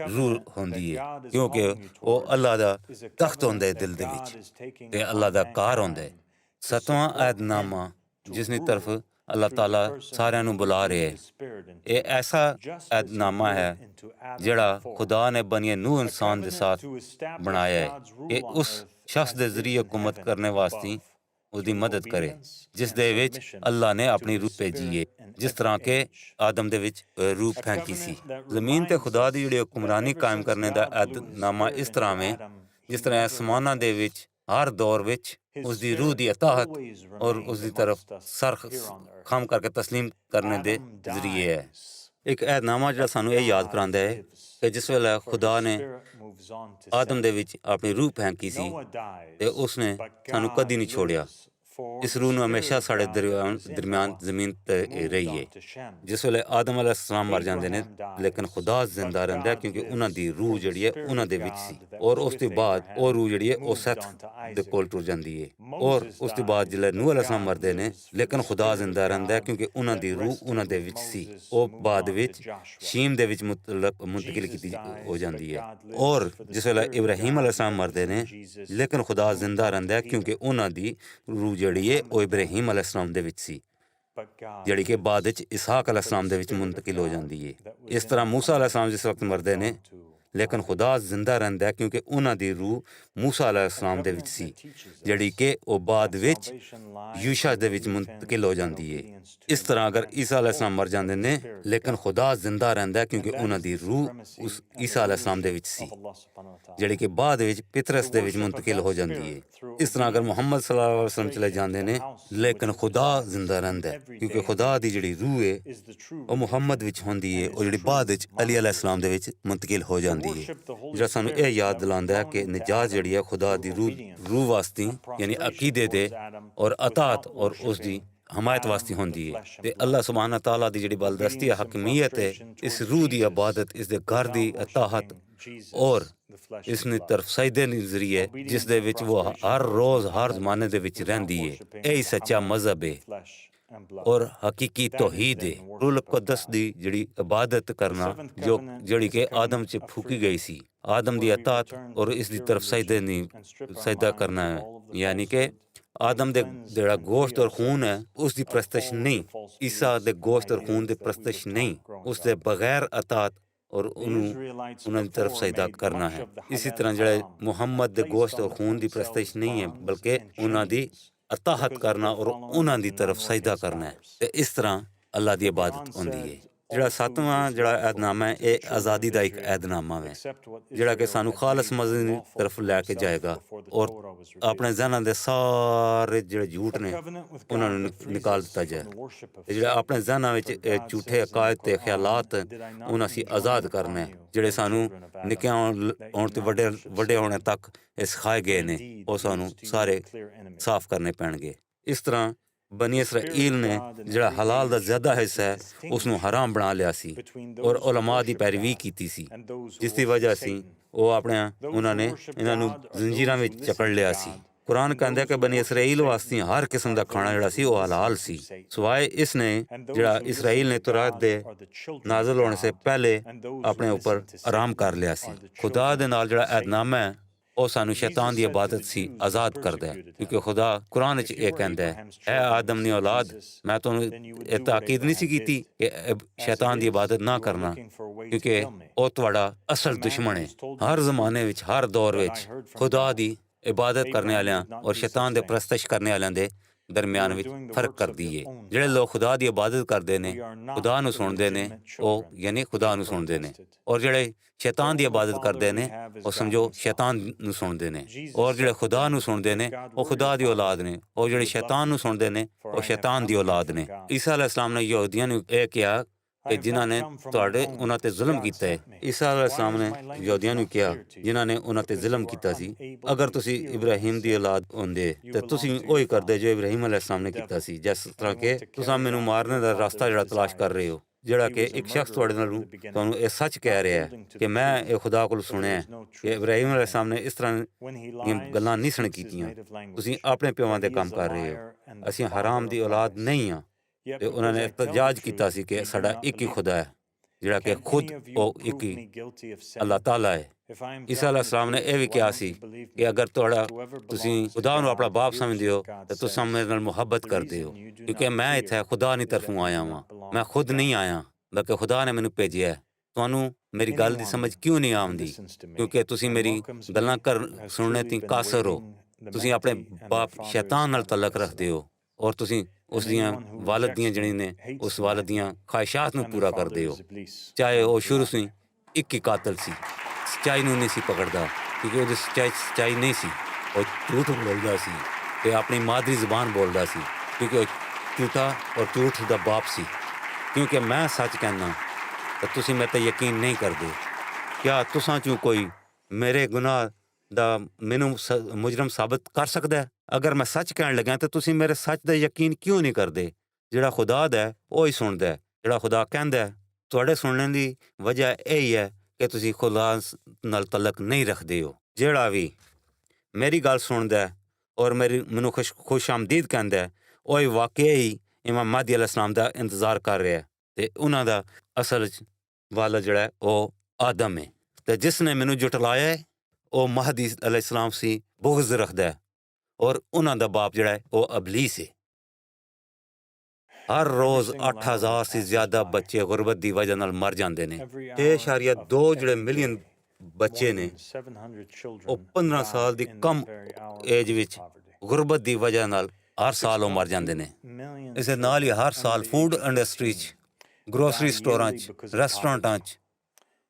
ਰੂਹ ਹੁੰਦੀ ਹੈ ਕਿਉਂਕਿ ਉਹ ਅੱਲਾ ਦਾ ਤਖਤ ਹੁੰਦਾ ਹੈ ਦਿਲ ਦੇ ਵਿੱਚ ਤੇ ਅੱਲਾ ਦਾ ਘਰ ਹੁੰਦਾ ਹੈ। 7ਵਾਂ ਅਹਿਦਨਾਮਾ ਜਿਸ ਦੀ ਤਰਫ ਅੱਲਾਹ ਤਾਲਾ ਸਾਰਿਆਂ ਨੂੰ ਬੁਲਾ ਰਿਹਾ ਹੈ ਇਹ ਐਸਾ ਅਹਿਦਨਾਮਾ ਹੈ ਜਿਹੜਾ ਖੁਦਾ ਨੇ ਬਨੀ ਨੂਹ ਇਨਸਾਨ ਦੇ ਸਾਥ ਬਣਾਇਆ ਹੈ ਕਿ ਉਸ ਸ਼ਖਸ ਦੇ ਜ਼ਰੀਏ ਹੁਕੂਮਤ ਕਰਨੇ ਵਾਸਤੇ ਉਹਦੀ ਮਦਦ ਕਰੇ ਜਿਸ ਦੇ ਵਿੱਚ ਅੱਲਾ ਨੇ ਆਪਣੀ ਰੂਹ ਭੇਜੀ ਹੈ। ਜਿਸ ਤਰ੍ਹਾਂ ਕਿ ਆਦਮ ਦੇ ਵਿੱਚ ਰੂਹ ਫੈਂਕੀ ਸੀ। ਜ਼ਮੀਨ ਤੇ ਖੁਦਾ ਦੀ ਜਿਹੜੀ ਹੁਕਮਰਾਨੀ ਕਾਇਮ ਕਰਨੇ ਦਾ ਅਹਿਦਨਾਮਾ ਇਸ ਤਰ੍ਹਾਂ ਹੈ ਜਿਸ ਤਰ੍ਹਾਂ ਅਸਮਾਨਾਂ ਦੇ ਵਿੱਚ ਹਰ ਦੌਰ ਵਿੱਚ ਉਸ ਦੀ ਰੂਹ ਦੀ ਅਤਾਹਤ ਔਰ ਉਸ ਦੀ ਤਰਫ ਸਰ ਖਮ ਕਰਕੇ ਤਸਲੀਮ ਕਰਨੇ ਦੇ ਜ਼ਰੀਏ ਹੈ। ਇੱਕ ਅਹਿਦਨਾਮਾ ਜਿਹੜਾ ਸਾਨੂੰ ਇਹ ਯਾਦ ਕਰਾਉਂਦਾ ਹੈ ਕਿ ਜਿਸ ਵੇਲੇ ਖੁਦਾ ਨੇ ਆਦਮ ਦੇ ਵਿੱਚ ਆਪਣੀ ਰੂਹ ਫੈਂਕੀ ਸੀ ਤੇ ਉਸਨੇ ਸਾਨੂੰ ਕਦੀ ਨਹੀਂ ਛੋੜਿਆ। ਇਸ ਰੂਹ ਨੂੰ ਹਮੇਸ਼ਾ ਸਾਡੇ ਦਰਮਿਆਨ ਜ਼ਮੀਨ ਤੇ ਰਹੀ ਹੈ। ਜਿਸ ਵੇਲੇ ਆਦਮ ਅਲੈਹਿਸਲਾਮ ਮਰ ਜਾਂਦੇ ਨੇ ਲੇਕਿਨ ਖੁਦਾ ਜ਼ਿੰਦਾ ਰਹਿੰਦਾ ਕਿਉਂਕਿ ਉਹਨਾਂ ਦੀ ਰੂਹ ਜਿਹੜੀ ਹੈ ਉਹਨਾਂ ਦੇ ਵਿੱਚ ਸੀ ਔਰ ਉਸ ਤੋਂ ਬਾਅਦ ਉਹ ਰੂਹ ਜਿਹੜੀ ਹੈ ਉਹ ਸੈਥ ਦੇ ਕੋਲ ਟੁਰ ਜਾਂਦੀ ਹੈ ਔਰ ਉਸ ਤੋਂ ਬਾਅਦ ਜਿਹੜੇ ਨੂਹ ਅਲੈਹਿਸਲਾਮ ਮਰਦੇ ਨੇ ਲੇਕਿਨ ਖੁਦਾ ਜ਼ਿੰਦਾ ਰਹਿੰਦਾ ਕਿਉਂਕਿ ਉਹਨਾਂ ਦੀ ਰੂਹ ਉਹਨਾਂ ਦੇ ਵਿੱਚ ਸੀ। ਉਹ ਬਾਅਦ ਵਿੱਚ ਸ਼ੀਮ ਦੇ ਵਿੱਚ ਮੁੰਤਕਿਲ ਕੀਤੀ ਹੋ ਜਾਂਦੀ ਹੈ ਔਰ ਜਿਸ ਵੇਲੇ ਇਬਰਾਹੀਮ ਅਲੈਹਿਸਲਾਮ ਮਰਦੇ ਨੇ ਲੇਕਿਨ ਖੁਦਾ ਜ਼ਿੰਦਾ ਰਹਿੰਦਾ ਕਿਉਂਕਿ ਉਹਨਾਂ ਦੀ ਰੂਹ ਜਿਹੜੀ ਹੈ ਉਹ ਇਬਰਾਹੀਮ ਅਲੈਹਿਸਲਾਮ ਦੇ ਵਿੱਚ ਸੀ ਜਿਹੜੀ ਕਿ ਬਾਅਦ ਵਿੱਚ ਇਸਹਾਕ ਅਲੈਹਿਸਲਾਮ ਦੇ ਵਿੱਚ ਮੁੰਤਕਿਲ ਹੋ ਜਾਂਦੀ ਹੈ। ਇਸ ਤਰ੍ਹਾਂ ਮੂਸਾ ਅਲੈਹਿਸਲਾਮ ਜਿਸ ਵਕਤ ਮਰਦੇ ਨੇ ਲੇਕਿਨ ਖੁਦਾ ਜ਼ਿੰਦਾ ਰਹਿੰਦਾ ਕਿਉਂਕਿ ਉਹਨਾਂ ਦੀ ਰੂਹ ਮੂਸਾ ਅਲੈਹਿਸਲਾਮ ਦੇ ਵਿੱਚ ਸੀ ਜਿਹੜੀ ਕਿ ਉਹ ਬਾਅਦ ਵਿੱਚ ਯੂਸ਼ਾ ਦੇ ਵਿੱਚ ਮੁੰਤਕਿਲ ਹੋ ਜਾਂਦੀ ਹੈ। ਇਸ ਤਰ੍ਹਾਂ ਅਗਰ ਈਸਾ ਅਲੈਹਿਸਲਾਮ ਮਰ ਜਾਂਦੇ ਨੇ ਲੇਕਿਨ ਖੁਦਾ ਜ਼ਿੰਦਾ ਰਹਿੰਦਾ ਕਿਉਂਕਿ ਉਹਨਾਂ ਦੀ ਰੂਹ ਉਸ ਈਸਾ ਅਲੈਹਿਸਲਾਮ ਦੇ ਵਿੱਚ ਸੀ ਜਿਹੜੀ ਕਿ ਬਾਅਦ ਵਿੱਚ ਪਿਤਰਸ ਦੇ ਵਿੱਚ ਮੁੰਤਕਿਲ ਹੋ ਜਾਂਦੀ ਹੈ। ਇਸ ਤਰ੍ਹਾਂ ਅਗਰ ਮੁਹੰਮਦ ਸੱਲੱਲਾਹੁ ਅਲੈਹਿ ਵਸੱਲਮ ਚਲੇ ਜਾਂਦੇ ਨੇ ਲੇਕਿਨ ਖੁਦਾ ਜ਼ਿੰਦਾ ਰਹਿੰਦਾ ਕਿਉਂਕਿ ਖੁਦਾ ਦੀ ਜਿਹੜੀ ਰੂਹ ਹੈ ਉਹ ਮੁਹੰਮਦ ਵਿੱਚ ਹੁੰਦੀ ਹੈ ਉਹ ਜਿਹੜੀ ਬਾਅਦ ਵਿੱਚ ਅਲੀ ਅਲੈਹਿਸਲਾਮ ਦੇ ਵਿੱਚ ਮੁੰਤਕਿਲ ਹੋ ਜਾਂਦੀ ਹੈ। ਜਿਹੜਾ ਸਾਨੂੰ ਇਹ ਯਾਦ ਦਿਲਾਉਂਦਾ ਹੈ ਕਿ ਨਿਜਾਤ ਜਿਹੜੀ ਹੈ ਖੁਦਾ ਦੀ ਰੂਹ ਵਾਸਤੇ ਯਾਨੀ ਅਕੀਦੇ ਦੇ ਔਰ ਅਤਾਤ ਔਰ ਉਸ ਦੀ ਹਮਾਇਤ ਵਾਸਤੇ ਹੁੰਦੀ ਹੈ ਤੇ ਅੱਲਾਹ ਸੁਬਹਾਨਹੁ ਤਾਲਾ ਦੀ ਜਿਹੜੀ ਬਲਦਸਤੀ ਹੈ ਹਕਮੀਅਤ ਹੈ ਇਸ ਰੂਹ ਦੀ ਇਬਾਦਤ ਇਸ ਦੇ ਘਰ ਦੀ ਅਤਾਹਤ ਔਰ ਇਸ ਨੇ ਤਰਫ ਸਜਦੇ ਦੇ ਜ਼ਰੀਏ ਜਿਸ ਦੇ ਵਿੱਚ ਉਹ ਹਰ ਰੋਜ਼ ਹਰ ਜ਼ਮਾਨੇ ਦੇ ਵਿੱਚ ਰਹਿੰਦੀ ਹੈ। ਇਹ ਸੱਚਾ ਮਜ਼ਹਬ ਹੈ ਔਰ ਹਕੀਕੀ ਤੌਹੀਦ ਹੈ। ਰੂਹੁਲ ਕੁਦਸ ਦੀ ਜਿਹੜੀ ਇਬਾਦਤ ਕਰਨਾ ਜਿਹੜੀ ਕਿ ਆਦਮ 'ਚ ਫੂਕੀ ਗਈ ਸੀ ਆਦਮ ਦੀ ਅਤਾਤ ਔਰ ਇਸ ਦੀ ਤਰਫ ਸਜਦਾ ਕਰਨਾ ਹੈ ਯਾਨੀ ਕਿ ਆਦਮ ਦੇ ਜਿਹੜਾ ਗੋਸ਼ਤ ਔਰ ਖੂਨ ਹੈ ਉਸ ਦੀ ਪ੍ਰਸਤਿਸ਼ ਨਹੀਂ ਈਸਾ ਦੇ ਗੋਸ਼ਤ ਔਰ ਖੂਨ ਦੀ ਪ੍ਰਸਤਿਸ਼ ਨਹੀਂ ਉਸ ਦੇ ਬਗੈਰ ਅਤਾਤ ਔਰ ਉਹਨਾਂ ਦੀ ਤਰਫ ਸਜਦਾ ਕਰਨਾ ਹੈ। ਇਸੇ ਤਰ੍ਹਾਂ ਜਿਹੜੇ ਮੁਹੰਮਦ ਦੇ ਗੋਸ਼ਤ ਔਰ ਖੂਨ ਦੀ ਪ੍ਰਸਤਿਸ਼ ਨਹੀਂ ਹੈ ਬਲਕਿ ਉਹਨਾਂ ਦੀ ਅਤਾਹਤ ਕਰਨਾ ਔਰ ਉਹਨਾਂ ਦੀ ਤਰਫ ਸਜਦਾ ਕਰਨਾ ਹੈ ਤੇ ਇਸ ਤਰ੍ਹਾਂ ਅੱਲਾ ਦੀ ਇਬਾਦਤ ਹੁੰਦੀ ਹੈ। ਜਿਹੜਾ 7ਵਾਂ ਜਿਹੜਾ ਅਹਿਦਨਾਮਾ ਹੈ ਇਹ ਆਜ਼ਾਦੀ ਦਾ ਇੱਕ ਅਹਿਦਨਾਮਾ ਹੈ ਜਿਹੜਾ ਕਿ ਸਾਨੂੰ ਖਾਲਸ ਮਜ਼ਹਬ ਦੀ ਤਰਫ ਲੈ ਕੇ ਜਾਏਗਾ ਔਰ ਆਪਣੇ ਜ਼ਹਿਨਾਂ ਦੇ ਸਾਰੇ ਜਿਹੜੇ ਝੂਠ ਨੇ ਉਹਨਾਂ ਨੂੰ ਨਿਕਾਲ ਦਿੱਤਾ ਜਾਏ ਤੇ ਜਿਹੜੇ ਆਪਣੇ ਜ਼ਹਿਨਾਂ ਵਿੱਚ ਝੂਠੇ ਅਕਾਇਦ ਤੇ ਖਿਆਲਾਤ ਉਹਨਾਂ ਅਸੀਂ ਆਜ਼ਾਦ ਕਰਨੇ ਜਿਹੜੇ ਸਾਨੂੰ ਨਿੱਕਿਆਂ ਹੋਣ ਤੇ ਵੱਡੇ ਹੋਣੇ ਤੱਕ ਇਹ ਸਿਖਾਏ ਗਏ ਨੇ ਉਹ ਸਾਨੂੰ ਸਾਰੇ ਸਾਫ਼ ਕਰਨੇ ਪੈਣਗੇ। ਇਸ ਤਰ੍ਹਾਂ ਬਨੀ ਇਸਰਾਈਲ ਨੇ ਜਿਹੜਾ ਹਲਾਲ ਦਾ ਜ਼ਿਆਦਾ ਹਿੱਸਾ ਹੈ ਉਸ ਨੂੰ ਹਰਾਮ ਬਣਾ ਲਿਆ ਸੀ ਔਰ ਉਲਮਾ ਦੀ ਪੈਰਵੀ ਕੀਤੀ ਸੀ ਜਿਸ ਦੀ ਵਜ੍ਹਾ ਸੀ ਉਹਨਾਂ ਨੇ ਇਹਨਾਂ ਨੂੰ ਜ਼ੰਜੀਰਾਂ ਵਿੱਚ ਜਕੜ ਲਿਆ ਸੀ। ਕੁਰਾਨ ਕਹਿੰਦਾ ਕਿ ਬਨੀ ਇਸਰਾਈਲ ਵਾਸਤੇ ਹਰ ਕਿਸਮ ਦਾ ਖਾਣਾ ਜਿਹੜਾ ਸੀ ਉਹ ਹਲਾਲ ਸੀ ਸਿਵਾਏ ਇਸ ਨੇ ਜਿਹੜਾ ਇਸਰਾਈਲ ਨੇ ਤੌਰਾਤ ਦੇ ਨਾਜ਼ਲ ਹੋਣ ਸੇ ਪਹਿਲੇ ਆਪਣੇ ਉੱਪਰ ਆਰਾਮ ਕਰ ਲਿਆ ਸੀ। ਖੁਦਾ ਦੇ ਨਾਲ ਜਿਹੜਾ ਅਹਿਦਨਾਮਾ ਹੈ ਉਹ ਸਾਨੂੰ ਸ਼ੈਤਾਨ ਦੀ ਇਬਾਦਤ ਸੀ ਆਜ਼ਾਦ ਕਰਦਾ ਹੈ ਕਿਉਂਕਿ ਖੁਦਾ ਕੁਰਾਨ ਵਿੱਚ ਇਹ ਕਹਿੰਦਾ ਹੈ ਆਦਮ ਦੀ ਔਲਾਦ ਮੈਂ ਤੁਹਾਨੂੰ ਇਹ ਤਾਕੀਦ ਨਹੀਂ ਸੀ ਕੀਤੀ ਕਿ ਸ਼ੈਤਾਨ ਦੀ ਇਬਾਦਤ ਨਾ ਕਰਨਾ ਕਿਉਂਕਿ ਉਹ ਤੁਹਾਡਾ ਅਸਲ ਦੁਸ਼ਮਣ ਹੈ। ਹਰ ਜ਼ਮਾਨੇ ਵਿੱਚ ਹਰ ਦੌਰ ਵਿੱਚ ਖੁਦਾ ਦੀ ਇਬਾਦਤ ਕਰਨੇ ਵਾਲਿਆਂ ਔਰ ਸ਼ੈਤਾਨ ਦੇ ਪ੍ਰਸਤਿਸ਼ ਕਰਨੇ ਵਾਲਿਆਂ ਦੇ ਦਰਮਿਆਨ ਵਿੱਚ ਫਰਕ ਕਰਦੀ ਏ। ਜਿਹੜੇ ਲੋਕ ਖੁਦਾ ਦੀ ਇਬਾਦਤ ਕਰਦੇ ਨੇ, ਖੁਦਾ ਨੂੰ ਸੁਣਦੇ ਨੇ, ਉਹ ਯਾਨੀ ਖੁਦਾ ਨੂੰ ਸੁਣਦੇ ਨੇ। ਔਰ ਜਿਹੜੇ ਸ਼ੈਤਾਨ ਦੀ ਇਬਾਦਤ ਕਰਦੇ ਨੇ, ਉਹ ਸਮਝੋ ਸ਼ੈਤਾਨ ਨੂੰ ਸੁਣਦੇ ਨੇ। ਔਰ ਜਿਹੜੇ ਖੁਦਾ ਨੂੰ ਸੁਣਦੇ ਨੇ, ਉਹ ਖੁਦਾ ਦੀ ਔਲਾਦ ਨੇ। ਔਰ ਜਿਹੜੇ ਸ਼ੈਤਾਨ ਨੂੰ ਸੁਣਦੇ ਨੇ, ਉਹ ਸ਼ੈਤਾਨ ਦੀ ਔਲਾਦ ਨੇ। ਈਸਾ ਅਲੈਹਿਸਲਾਮ ਨੇ ਯਹੂਦੀਆਂ ਨੂੰ ਇਹ ਕਿਹਾ ਕਿ ਜਿਨ੍ਹਾਂ ਨੇ ਉਹਨਾਂ ਤੇ ਜ਼ੁਲਮ ਕੀਤਾ ਹੈ। ਈਸਾ ਅਲੈਹਿਸਲਾਮ ਨੇ ਯਹੂਦੀਆਂ ਨੂੰ ਕਿਹਾ ਜਿਨ੍ਹਾਂ ਨੇ ਉਹਨਾਂ ਤੇ ਜ਼ੁਲਮ ਕੀਤਾ ਸੀ, ਅਗਰ ਤੁਸੀਂ ਇਬਰਾਹੀਮ ਦੀ ਔਲਾਦ ਹੁੰਦੇ ਤਾਂ ਤੁਸੀਂ ਉਹੀ ਕਰਦੇ ਜੋ ਇਬਰਾਹੀਮ ਅਲੈਹਿਸਲਾਮ ਨੇ ਕੀਤਾ ਸੀ। ਜਿਸ ਤਰ੍ਹਾਂ ਕਿ ਤੁਸੀਂ ਮੈਨੂੰ ਮਾਰਨ ਦਾ ਰਸਤਾ ਜਿਹੜਾ ਤਲਾਸ਼ ਕਰ ਰਹੇ ਹੋ, ਜਿਹੜਾ ਕਿ ਇੱਕ ਸ਼ਖਸ ਤੁਹਾਨੂੰ ਇਹ ਸੱਚ ਕਹਿ ਰਿਹਾ ਹੈ ਕਿ ਮੈਂ ਇਹ ਖੁਦਾ ਕੋਲ ਸੁਣਿਆ ਕਿ ਇਬਰਾਹੀਮ ਅਲੈਹਿਸਲਾਮ ਨੇ ਇਸ ਤਰ੍ਹਾਂ ਦੀਆਂ ਗੱਲਾਂ ਨਹੀਂ ਸਣ ਕੀਤੀਆਂ। ਤੁਸੀਂ ਆਪਣੇ ਪਿਓਾਂ ਦੇ ਕੰਮ ਕਰ ਰਹੇ ਹੋ। ਅਸੀਂ ਹਰਾਮ ਦੀ ਔਲਾਦ ਨਹੀਂ ਹਾਂ। ਤੇ ਉਹਨਾਂ ਨੇ ਇਤਜਾਜ ਕੀਤਾ ਸੀ ਕਿ ਸਾਡਾ ਇੱਕ ਹੀ ਖੁਦਾ ਹੈ, ਜਿਹੜਾ ਕਿ ਖੁਦ ਉਹ ਇੱਕ ਹੀ ਅੱਲਾਹ ਤਾਲਾ ਹੈ। ਈਸਾ ਅਲੈਹਿਸਲਾਮ ਨੇ ਇਹ ਵੀ ਕਿਹਾ ਸੀ ਕਿ ਅਗਰ ਤੁਸੀਂ ਖੁਦਾ ਨੂੰ ਆਪਣਾ ਬਾਪ ਸਮਝਦੇ ਹੋ ਤਾਂ ਤੁਸੀਂ ਮੇਰੇ ਨਾਲ ਮੁਹੱਬਤ ਕਰਦੇ ਹੋ, ਕਿਉਂਕਿ ਮੈਂ ਇੱਥੇ ਖੁਦਾ ਦੀ ਤਰਫੋਂ ਆਇਆ ਹਾਂ। ਮੈਂ ਖੁਦ ਨਹੀਂ ਆਇਆ, ਬਲਕਿ ਖੁਦਾ ਨੇ ਮੈਨੂੰ ਭੇਜਿਆ ਹੈ। ਤੁਹਾਨੂੰ ਮੇਰੀ ਗੱਲ ਦੀ ਸਮਝ ਕਿਉਂ ਨਹੀਂ ਆਉਂਦੀ? ਕਿਉਂਕਿ ਤੁਸੀਂ ਮੇਰੀ ਗੱਲਾਂ ਸੁਣਨੇ ਤੇ ਕਾਸਰ ਹੋ। ਤੁਸੀਂ ਆਪਣੇ ਬਾਪ ਸ਼ੈਤਾਨ ਨਾਲ ਤਲਕ ਰੱਖਦੇ ਹੋ ਔਰ ਤੁਸੀਂ ਉਸ ਦੀਆਂ ਵਾਲਦ ਦੀਆਂ ਜਿਹੜੀਆਂ ਨੇ ਉਸ ਵਾਲਦ ਦੀਆਂ ਖਾਹਿਸ਼ਾਤ ਨੂੰ ਪੂਰਾ ਕਰਦੇ ਹੋ। ਚਾਹੇ ਉਹ ਸ਼ੁਰੂ ਤੋਂ ਹੀ ਇੱਕ ਹੀ ਕਾਤਲ ਸੀ, ਸੱਚਾਈ ਨੂੰ ਨਹੀਂ ਸੀ ਪਕੜਦਾ, ਕਿਉਂਕਿ ਉਹਦੀ ਸੱਚਾਈ ਨਹੀਂ ਸੀ। ਉਹ ਝੂਠ ਬੋਲਦਾ ਸੀ ਤੇ ਆਪਣੀ ਮਾਦਰੀ ਜ਼ਬਾਨ ਬੋਲਦਾ ਸੀ, ਕਿਉਂਕਿ ਉਹ ਝੂਠਾ ਔਰ ਝੂਠ ਦਾ ਬਾਪ ਸੀ। ਕਿਉਂਕਿ ਮੈਂ ਸੱਚ ਕਹਿੰਦਾ ਤਾਂ ਤੁਸੀਂ ਮੇਰੇ 'ਤੇ ਯਕੀਨ ਨਹੀਂ ਕਰਦੇ। ਕਿਆ ਤੁਸਾਂ 'ਚੋਂ ਕੋਈ ਮੇਰੇ ਗੁਨਾਹ ਦਾ ਮੈਨੂੰ ਮੁਜਰਮ ਸਾਬਤ ਕਰ ਸਕਦਾ ਹੈ? ਅਗਰ ਮੈਂ ਸੱਚ ਕਹਿਣ ਲੱਗਾ ਤਾਂ ਤੁਸੀਂ ਮੇਰੇ ਸੱਚ ਦਾ ਯਕੀਨ ਕਿਉਂ ਨਹੀਂ ਕਰਦੇ? ਜਿਹੜਾ ਖੁਦਾ ਦਾ ਉਹ ਹੀ ਸੁਣਦਾ ਹੈ। ਜਿਹੜਾ ਖੁਦਾ ਕਹਿੰਦਾ ਤੁਹਾਡੇ ਸੁਣਨ ਦੀ ਵਜ੍ਹਾ ਇਹ ਹੀ ਹੈ ਕਿ ਤੁਸੀਂ ਖੁਦਾ ਨਾਲ ਤਲਕ ਨਹੀਂ ਰੱਖਦੇ ਹੋ। ਜਿਹੜਾ ਵੀ ਮੇਰੀ ਗੱਲ ਸੁਣਦਾ ਔਰ ਮੈਨੂੰ ਖੁਸ਼ ਆਮਦੀਦ ਕਹਿੰਦਾ, ਉਹ ਹੀ ਵਾਕਿਆ ਹੀ ਇਮਾਮ ਮਹਦੀ ਅਲੈਹਿਸਲਾਮ ਦਾ ਇੰਤਜ਼ਾਰ ਕਰ ਰਿਹਾ। ਅਤੇ ਉਹਨਾਂ ਦਾ ਅਸਲ ਵਾਲਾ ਜਿਹੜਾ ਉਹ ਆਦਮ ਹੈ, ਅਤੇ ਜਿਸ ਨੇ ਮੈਨੂੰ ਜੁਟਲਾਇਆ ਹੈ ਉਹ ਮਹਦੀ ਅਲੈਹਿਸਲਾਮ ਸੀ, ਬੁਗਜ਼ ਰੱਖਦਾ ਔਰ ਉਹਨਾਂ ਦਾ ਬਾਪ ਜਿਹੜਾ ਹੈ ਉਹ ਅਬਲੀਸ ਹੈ। ਹਰ ਰੋਜ਼ 8000 ਸੇ ਜ਼ਿਆਦਾ ਬੱਚੇ ਗੁਰਬਤ ਦੀ ਵਜ੍ਹਾ ਨਾਲ ਮਰ ਜਾਂਦੇ ਨੇ। 6.2 ਜਿਹੜੇ ਮਿਲੀਅਨ ਬੱਚੇ ਨੇ ਉਹ 15 ਸਾਲ ਦੀ ਕਮ ਏਜ ਵਿੱਚ ਗੁਰਬਤ ਦੀ ਵਜ੍ਹਾ ਨਾਲ ਹਰ ਸਾਲ ਉਹ ਮਰ ਜਾਂਦੇ ਨੇ। ਇਸ ਦੇ ਨਾਲ ਹੀ ਹਰ ਸਾਲ ਫੂਡ ਇੰਡਸਟਰੀ 'ਚ, ਗਰੋਸਰੀ ਸਟੋਰਾਂ 'ਚ, ਰੈਸਟੋਰੈਂਟਾਂ 'ਚ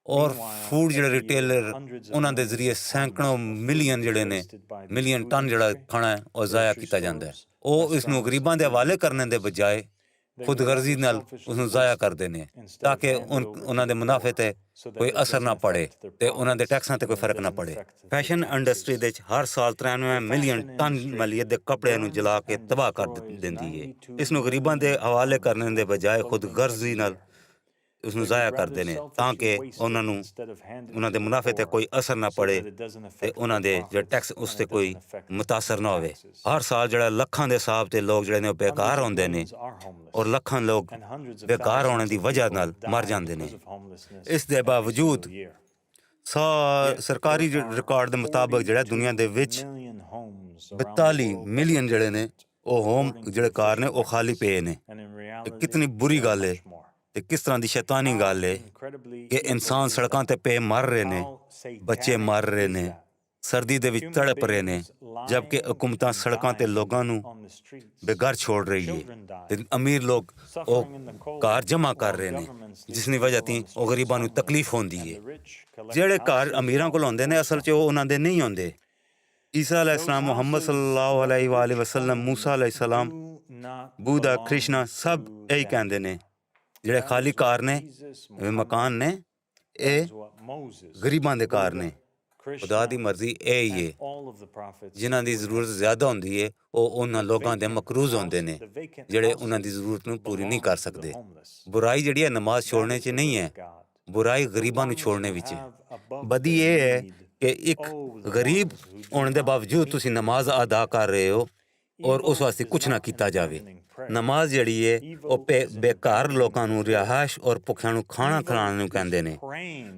ਔਰ ਫੂਡ ਜਿਹੜੇ ਰਿਟੇਲਰ ਉਹਨਾਂ ਦੇ ਜ਼ਰੀਏ ਸੈਂਕੜੋਂ ਮਿਲੀਅਨ ਜਿਹੜੇ ਨੇ ਮਿਲੀਅਨ ਟਨ ਜਿਹੜਾ ਖਾਣਾ ਹੈ ਉਹ ਜ਼ਾਇਆ ਕੀਤਾ ਜਾਂਦਾ ਹੈ। ਉਹ ਇਸ ਨੂੰ ਗਰੀਬਾਂ ਦੇ ਹਵਾਲੇ ਕਰਨ ਦੇ ਬਜਾਏ ਖੁਦਗਰਜ਼ੀ ਨਾਲ ਉਸ ਨੂੰ ਜ਼ਾਇਆ ਕਰਦੇ ਨੇ ਤਾਂ ਕਿ ਉਹਨਾਂ ਦੇ ਮੁਨਾਫੇ 'ਤੇ ਕੋਈ ਅਸਰ ਨਾ ਪੜੇ ਅਤੇ ਉਹਨਾਂ ਦੇ ਟੈਕਸਾਂ 'ਤੇ ਕੋਈ ਫਰਕ ਨਾ ਪੜੇ। ਫੈਸ਼ਨ ਇੰਡਸਟਰੀ ਦੇ ਵਿੱਚ ਹਰ ਸਾਲ 93 ਮਿਲੀਅਨ ਟਨ ਮਲੀਅਤ ਦੇ ਕੱਪੜਿਆਂ ਨੂੰ ਜਲਾ ਕੇ ਤਬਾਹ ਕਰ ਦਿੰਦੀ ਹੈ। ਇਸ ਨੂੰ ਗਰੀਬਾਂ ਦੇ ਹਵਾਲੇ ਕਰਨ ਦੇ ਬਜਾਏ ਖੁਦਗਰਜ਼ੀ ਨਾਲ ਉਸ ਨੂੰ ਜ਼ਾਇਆ ਕਰਦੇ ਨੇ ਤਾਂ ਕਿ ਉਹਨਾਂ ਦੇ ਮੁਨਾਫੇ 'ਤੇ ਕੋਈ ਅਸਰ ਨਾ ਪੜੇ ਅਤੇ ਉਹਨਾਂ ਦੇ ਜਿਹੜੇ ਟੈਕਸ ਉਸ 'ਤੇ ਕੋਈ ਮੁਤਾਸਰ ਨਾ ਹੋਵੇ। ਹਰ ਸਾਲ ਜਿਹੜਾ ਲੱਖਾਂ ਦੇ ਹਿਸਾਬ 'ਤੇ ਲੋਕ ਜਿਹੜੇ ਨੇ ਉਹ ਬੇਕਾਰ ਹੁੰਦੇ ਨੇ ਔਰ ਲੱਖਾਂ ਲੋਕ ਬੇਕਾਰ ਹੋਣ ਦੀ ਵਜ੍ਹਾ ਨਾਲ ਮਰ ਜਾਂਦੇ ਨੇ। ਇਸ ਦੇ ਬਾਵਜੂਦ ਸਰਕਾਰੀ ਰਿਕਾਰਡ ਦੇ ਮੁਤਾਬਕ ਜਿਹੜਾ ਦੁਨੀਆ ਦੇ ਵਿੱਚ 42 ਮਿਲੀਅਨ ਜਿਹੜੇ ਨੇ ਉਹ ਹੋਮ ਜਿਹੜੇ ਘਰ ਨੇ ਉਹ ਖਾਲੀ ਪਏ ਨੇ। ਇਹ ਕਿਤਨੀ ਬੁਰੀ ਗੱਲ ਹੈ ਤੇ ਕਿਸ ਤਰ੍ਹਾਂ ਦੀ ਸ਼ੈਤਾਨੀ ਗੱਲ ਹੈ ਕਿ ਇਨਸਾਨ ਸੜਕਾਂ 'ਤੇ ਪਏ ਮਰ ਰਹੇ ਨੇ, ਬੱਚੇ ਮਰ ਰਹੇ ਨੇ, ਸਰਦੀ ਦੇ ਵਿੱਚ ਤੜਪ ਰਹੇ ਨੇ, ਜਦਕਿ ਹਕੂਮਤਾਂ ਸੜਕਾਂ 'ਤੇ ਲੋਕਾਂ ਨੂੰ ਬੇਘਰ ਛੋੜ ਰਹੀ ਹੈ ਤੇ ਅਮੀਰ ਲੋਕ ਉਹ ਘਰ ਜਮ੍ਹਾਂ ਕਰ ਰਹੇ ਨੇ, ਜਿਸ ਦੀ ਵਜ੍ਹਾ ਤੋਂ ਉਹ ਗਰੀਬਾਂ ਨੂੰ ਤਕਲੀਫ ਹੁੰਦੀ ਹੈ। ਜਿਹੜੇ ਘਰ ਅਮੀਰਾਂ ਕੋਲ ਹੁੰਦੇ ਨੇ ਅਸਲ 'ਚ ਉਹ ਉਹਨਾਂ ਦੇ ਨਹੀਂ ਹੁੰਦੇ। ਈਸਾ ਅਲੈਹਿਸਲਾਮ, ਮੁਹੰਮਦ ਸੱਲੱਲਾਹੁ ਅਲੈਹਿ ਵਸੱਲਮ, ਮੂਸਾ ਅਲੈਹਿਸਲਾਮ, ਬੁੱਧਾ, ਕ੍ਰਿਸ਼ਨਾ ਸਭ ਇਹੀ ਕਹਿੰਦੇ ਨੇ ਜਿਹੜੇ ਖਾਲੀ ਘਰ ਨੇ, ਮਕਾਨ ਨੇ, ਇਹ ਗਰੀਬਾਂ ਦੇ ਘਰ ਨੇ। ਖੁਦਾ ਦੀ ਮਰਜ਼ੀ ਇਹ ਹੀ ਹੈ। ਜਿਨ੍ਹਾਂ ਦੀ ਜ਼ਰੂਰਤ ਜ਼ਿਆਦਾ ਹੁੰਦੀ ਹੈ ਉਹ ਉਹਨਾਂ ਲੋਕਾਂ ਦੇ ਮਕਰੂਜ਼ ਹੁੰਦੇ ਨੇ ਜਿਹੜੇ ਉਹਨਾਂ ਦੀ ਜ਼ਰੂਰਤ ਨੂੰ ਪੂਰੀ ਨਹੀਂ ਕਰ ਸਕਦੇ। ਬੁਰਾਈ ਜਿਹੜੀ ਹੈ ਨਮਾਜ਼ ਛੋੜਨੇ 'ਚ ਨਹੀਂ ਹੈ, ਬੁਰਾਈ ਗਰੀਬਾਂ ਨੂੰ ਛੋੜਨੇ ਵਿੱਚ ਹੈ। ਬਦੀ ਇਹ ਹੈ ਕਿ ਇੱਕ ਗਰੀਬ ਹੋਣ ਦੇ ਬਾਵਜੂਦ ਤੁਸੀਂ ਨਮਾਜ਼ ਅਦਾ ਕਰ ਰਹੇ ਹੋ ਔਰ ਉਸ ਵਾਸਤੇ ਕੁਛ ਨਾ ਕੀਤਾ ਜਾਵੇ। ਨਮਾਜ਼ ਜਿਹੜੀ ਹੈ ਉਹ ਬੇਕਾਰ ਲੋਕਾਂ ਨੂੰ ਰਿਹਾਇਸ਼ ਔਰ ਭੁੱਖਿਆਂ ਨੂੰ ਖਾਣਾ ਖਿਲਾਉਣ ਨੂੰ ਕਹਿੰਦੇ ਨੇ।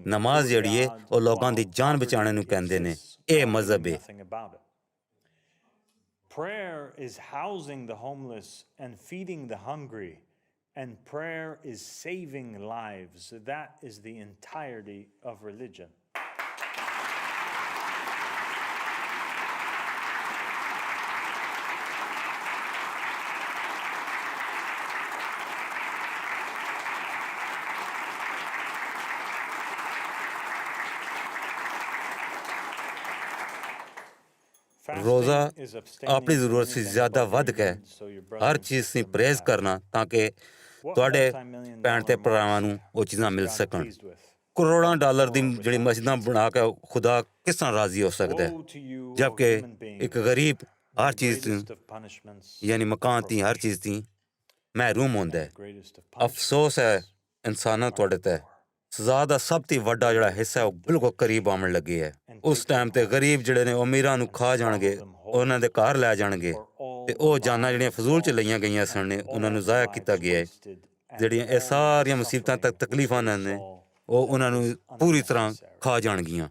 ਨਮਾਜ਼ ਜਿਹੜੀ ਹੈ ਉਹ ਲੋਕਾਂ ਦੀ ਜਾਨ ਬਚਾਉਣ ਨੂੰ ਕਹਿੰਦੇ ਨੇ। ਇਹ ਮਜ਼ਹਬ ਹੈ। Prayer is housing the homeless and feeding the hungry, and prayer is saving lives. That is the entirety of religion. ਰੋਜ਼ਾ ਆਪਣੀ ਜ਼ਰੂਰਤ ਸੇ ਜ਼ਿਆਦਾ ਵੱਧ ਕੇ ਹਰ ਚੀਜ਼ ਦੀ ਪ੍ਰੇਜ਼ ਕਰਨਾ ਤਾਂ ਕਿ ਤੁਹਾਡੇ ਭੈਣ ਤੇ ਭਰਾਵਾਂ ਨੂੰ ਉਹ ਚੀਜ਼ਾਂ ਮਿਲ ਸਕਣ। ਕਰੋੜਾਂ ਡਾਲਰ ਦੀ ਜਿਹੜੀ ਮਸਜਿਦਾਂ ਬਣਾ ਕੇ ਖੁਦਾ ਕਿਸ ਤਰ੍ਹਾਂ ਰਾਜ਼ੀ ਹੋ ਸਕਦਾ ਹੈ, ਜਦਕਿ ਇੱਕ ਗਰੀਬ ਹਰ ਚੀਜ਼ ਯਾਨੀ ਮਕਾਨ ਦੀ ਹਰ ਚੀਜ਼ ਦੀ ਮਹਿਰੂਮ ਹੁੰਦਾ ਹੈ। ਅਫਸੋਸ ਹੈ ਇਨਸਾਨਾਂ ਤੁਹਾਡੇ ਤੇ ਸਜ਼ਾ ਦਾ ਸਭ ਤੋਂ ਵੱਡਾ ਜਿਹੜਾ ਹਿੱਸਾ ਉਹ ਬਿਲਕੁਲ ਕਰੀਬ ਆਉਣ ਲੱਗੇ ਹੈ। ਉਸ ਟਾਈਮ ਤੇ ਗਰੀਬ ਜਿਹੜੇ ਨੇ ਅਮੀਰਾਂ ਨੂੰ ਖਾ ਜਾਣਗੇ, ਉਹਨਾਂ ਦੇ ਘਰ ਲੈ ਜਾਣਗੇ ਤੇ ਉਹ ਜਾਨਾਂ ਜਿਹੜੀਆਂ ਫਜ਼ੂਲ 'ਚ ਲਈਆਂ ਗਈਆਂ ਸਨ ਨੇ ਉਹਨਾਂ ਨੂੰ ਜ਼ਾਇਆ ਕੀਤਾ ਗਿਆ ਹੈ। ਜਿਹੜੀਆਂ ਇਹ ਸਾਰੀਆਂ ਮੁਸੀਬਤਾਂ ਤੱਕ ਤਕਲੀਫਾਂ ਨੇ ਉਹ ਉਹਨਾਂ ਨੂੰ ਪੂਰੀ ਤਰ੍ਹਾਂ ਖਾ ਜਾਣਗੀਆਂ।